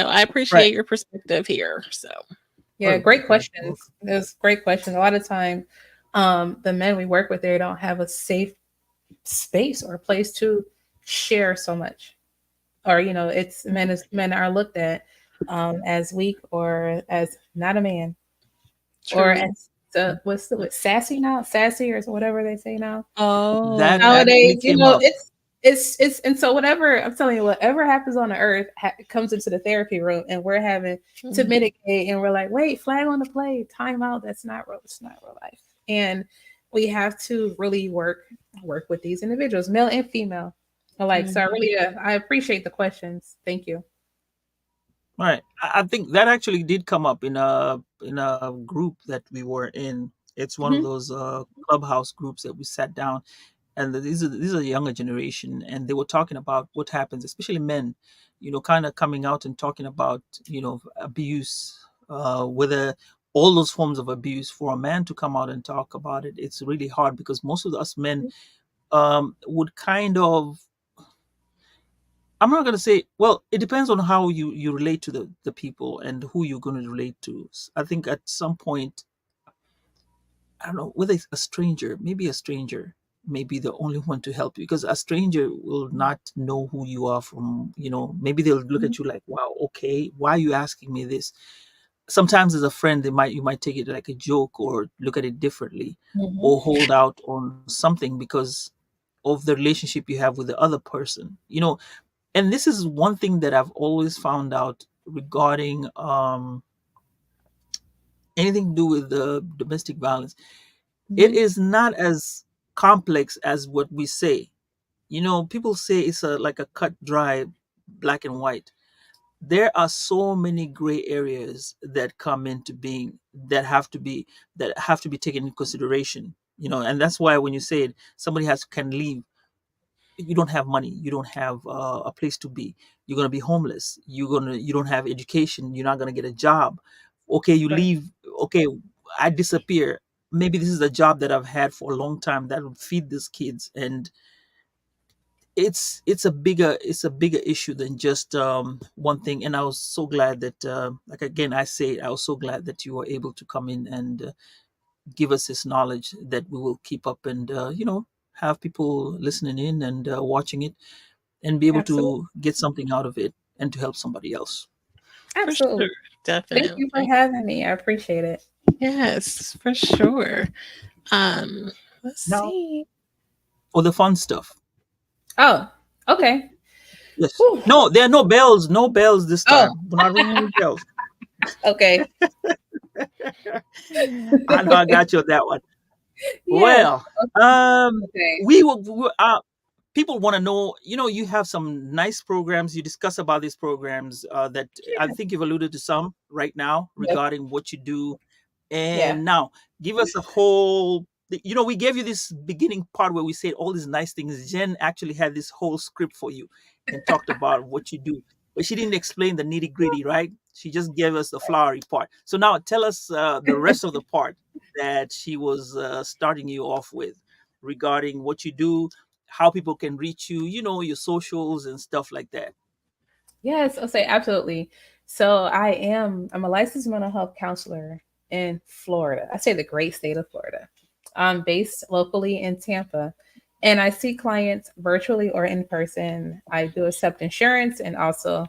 I appreciate Right. your perspective here. So yeah, great questions. Those great questions. A lot of time, the men we work with, they don't have a safe space or a place to share so much, or it's men are looked at as weak, or as not a man, or as what's sassy now, sassy, or whatever they say now. Oh, That Nowadays, actually came up. it's and so whatever, I'm telling you, whatever happens on the earth comes into the therapy room, and we're having to mitigate, and we're like, wait, flag on the play, time out. That's not real. It's not real life, and we have to really work with these individuals, male and female alike. So I appreciate the questions. Thank you. Right. I think that actually did come up in a group that we were in. It's one of those clubhouse groups that we sat down, and these are the younger generation, and they were talking about what happens, especially men, kind of coming out and talking about abuse, whether all those forms of abuse. For a man to come out and talk about it, it's really hard, because most of us men would kind of, I'm not going to say, well, it depends on how you relate to the people and who you're going to relate to. I think at some point, I don't know, whether it's maybe a stranger may be the only one to help you, because a stranger will not know who you are from, maybe they'll look at you like, wow, okay, why are you asking me this? Sometimes as a friend, you might take it like a joke, or look at it differently, or hold out on something because of the relationship you have with the other person. And this is one thing that I've always found out regarding anything to do with the domestic violence. It is not as complex as what we say. People say it's like a cut dry black and white. There are so many gray areas that come into being, that have to be taken into consideration. And that's why when you say it, somebody can leave. You don't have money, you don't have a place to be, you're going to be homeless, you don't have education, you're not going to get a job. Okay, you leave. Okay, I disappear. Maybe this is a job that I've had for a long time that would feed these kids, and it's a bigger issue than just one thing. And I was so glad that like, again, I was so glad that you were able to come in and give us this knowledge that we will keep up, and have people listening in and watching it, and be able to get something out of it, and to help somebody else. Absolutely. Sure, definitely. Thank you for having me. I appreciate it. Yes, for sure. Let's Now, see. for the fun stuff. Oh, okay. Yes. Whew. No, there are no bells. No bells this time. We're not ringing any bells. Okay. I know I got you on that one. Yes. Well, um, Okay. people want to know. You have some nice programs. You discuss about these programs that I think you've alluded to some right now Yes. regarding what you do. Yeah. And now, give us a whole. We gave you this beginning part where we said all these nice things. Jen actually had this whole script for you and talked about what you do, but she didn't explain the nitty gritty, right? She just gave us the flowery part. So now, tell us the rest of the part that she was starting you off with regarding what you do, how people can reach you, your socials and stuff like that. Yes, I'll say absolutely. So I'm a licensed mental health counselor in Florida. I say the great state of Florida. I'm based locally in Tampa, and I see clients virtually or in person. I do accept insurance and also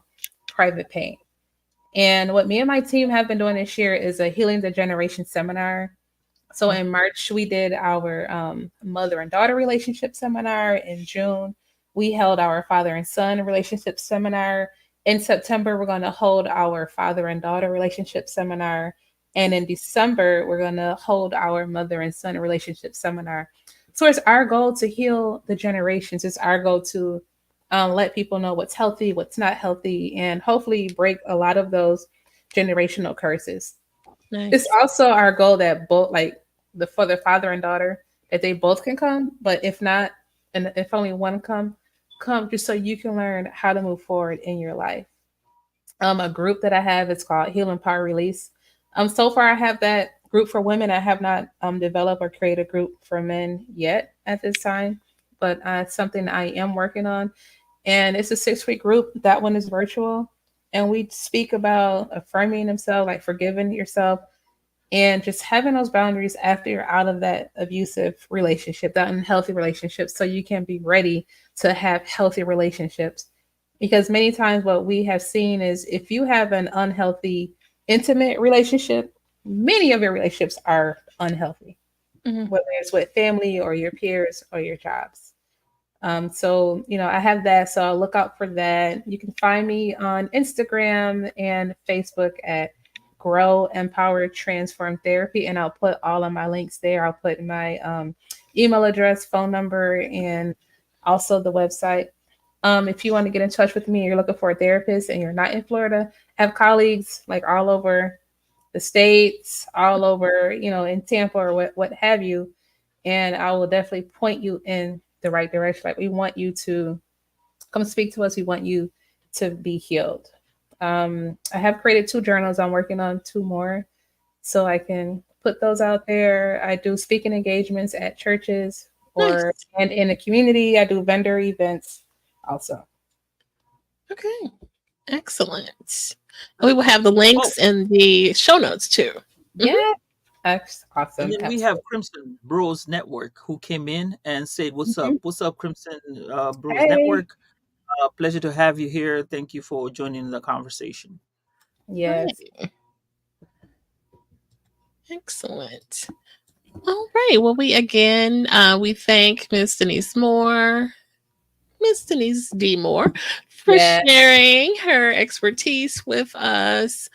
private pay. And what me and my team have been doing this year is a Healing the Generation seminar. So in March, we did our mother and daughter relationship seminar. In June, we held our father and son relationship seminar. In September, we're going to hold our father and daughter relationship seminar. And in December, we're going to hold our mother and son relationship seminar. So it's our goal to heal the generations. It's our goal to let people know what's healthy, what's not healthy, and hopefully break a lot of those generational curses. Nice. It's also our goal that both, like for the father and daughter, that they both can come. But if not, and if only one come just so you can learn how to move forward in your life. A group that I have is called Heal Empower Release. So far I have that group for women. I have not developed or created a group for men yet at this time, but it's something I am working on. And it's a 6-week group. That one is virtual, and we speak about affirming themselves, like forgiving yourself, and just having those boundaries after you're out of that abusive relationship, that unhealthy relationship, so you can be ready to have healthy relationships. Because many times what we have seen is if you have an unhealthy intimate relationship, many of your relationships are unhealthy, Mhm. whether it's with family or your peers or your jobs. So, I have that. So I'll look out for that. You can find me on Instagram and Facebook at Grow, Empower, Transform Therapy. And I'll put all of my links there. I'll put my email address, phone number, and also the website. If you want to get in touch with me, you're looking for a therapist and you're not in Florida, I have colleagues like all over the states, all over, in Tampa or what have you. And I will definitely point you in the right direction. Like we want you to come speak to us. We want you to be healed. I have created 2 journals. I'm working on 2 more so I can put those out there. I do speaking engagements at churches Nice. and in the community. I do vendor events also. Okay. Excellent. We will have the links Well, in the show notes too. Mhm. Yeah, that's and awesome. then we have Absolutely. Crimson Bros Network who came in and said, "What's up? Mhm. What's up, Crimson Bros Hey. Network? Pleasure to have you here. Thank you for joining the conversation." Yes. Right. Excellent. All right. Well, we thank Miss Denise Moore, Miss Denise D. Moore, for Yeah. sharing her expertise with us.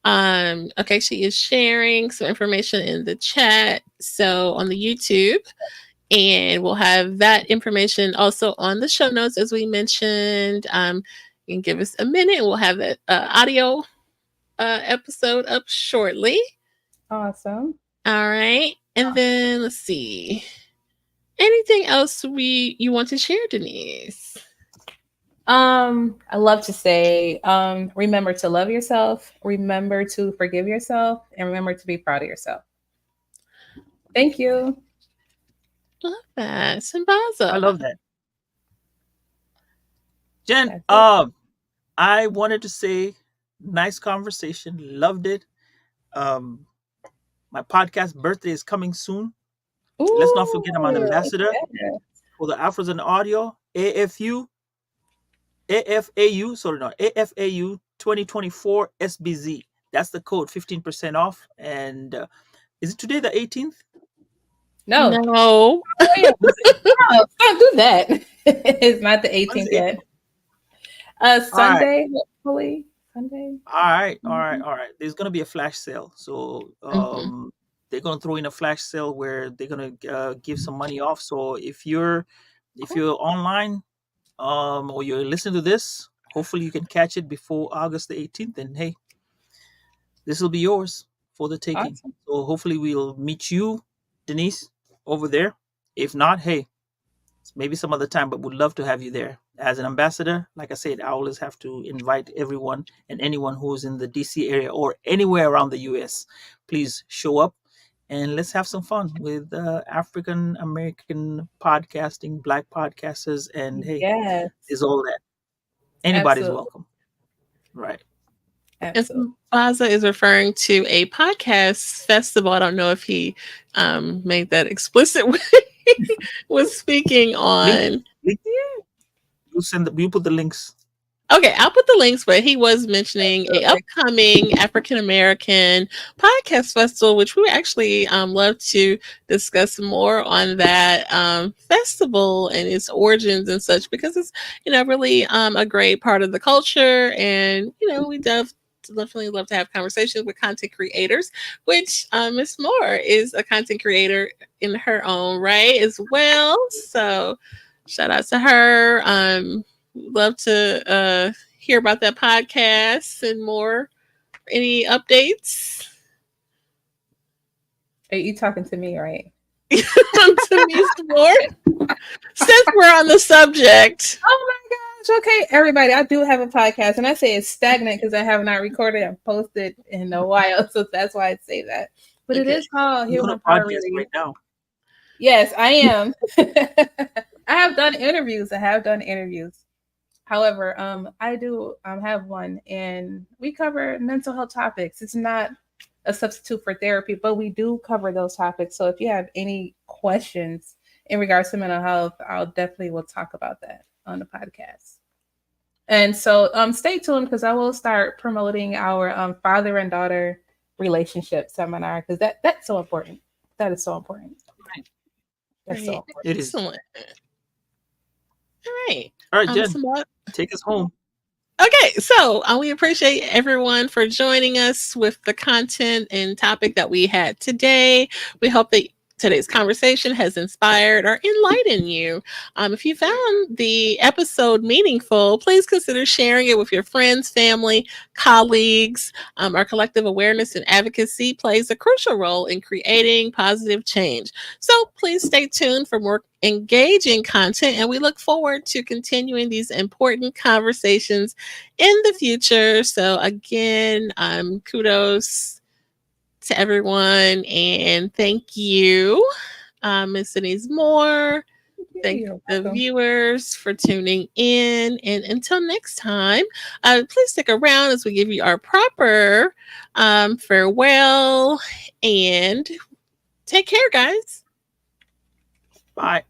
Okay, she is sharing some information in the chat. So on the YouTube, and we'll have that information also on the show notes, as we mentioned. You can give us a minute. We'll have that audio episode up shortly. Awesome. All right. And then let's see. Anything else you want to share, Denise? I love to say, remember to love yourself, remember to forgive yourself, and remember to be proud of yourself. Thank you. Love that. I Sambaza. love that, Jen. That's it. I wanted to say, nice conversation. Loved it. Um, my podcast birthday is coming soon. Let's not Ooh, forget I'm an ambassador yeah. for the Afros and Audio AFAU, sorry, not AFAU 2024 SBZ. That's the code, 15% off. And is it today the 18th? No. No. Oh, yeah. No, don't do that. It's not the When's 18th the yet. 18th? All right. Sunday, hopefully. Sunday. All right, all right, Mhm. all right. There's gonna be a flash sale, so Mhm. they're gonna throw in a flash sale where they're gonna give some money off. So if you're online, or you're listening to this, hopefully you can catch it before August the 18th. And hey, this will be yours for the taking. Awesome. So hopefully we'll meet you, Denise, over there. If not, hey, maybe some other time, but would love to have you there as an ambassador. Like I said, I always have to invite everyone and anyone who's in the DC area or anywhere around the US. Please show up and let's have some fun with African American podcasting, Black podcasters, and hey, Yes, is all that. Anybody's absolutely. welcome. Right. And Absolutely. Sambaza is referring to a podcast festival. I don't know if he made that explicit when he was speaking Link, on. link Yeah. you put the links. Okay, I'll put the links, but he was mentioning a Absolutely. upcoming African American podcast festival, which we would actually love to discuss more on that festival and its origins and such, because it's really a great part of the culture, and we definitely love to have conversations with content creators, which Miss Moore is a content creator in her own right as well. So shout out to her. Love to hear about that podcast and more. Any updates? Are you talking to me, right? To me some more? Since we're on the subject. Oh my gosh. Okay, everybody. I do have a podcast, and I say it's stagnant because I have not recorded and posted in a while. So that's why I say that. But it Okay. is called You're Heal on My a Power podcast Release. right now. Yes, I am. I have done interviews. However, I do have one, and we cover mental health topics. It's not a substitute for therapy, but we do cover those topics. So if you have any questions in regards to mental health, I'll definitely will talk about that on the podcast. And so stay tuned because I will start promoting our father and daughter relationship seminar because that's so important. That is so important. Right. That's so Right. important. It is. Excellent. All right. All right, Jen, Sambaza. take us home. Okay, so we appreciate everyone for joining us with the content and topic that we had today. We hope that today's conversation has inspired or enlightened you. If you found the episode meaningful, please consider sharing it with your friends, family, colleagues. Our collective awareness and advocacy plays a crucial role in creating positive change. So please stay tuned for more engaging content, and we look forward to continuing these important conversations in the future. So again, kudos to everyone, and thank you, Ms. Denise Moore. Thank You're the welcome. viewers for tuning in. And until next time, please stick around as we give you our proper farewell, and take care, guys. Bye.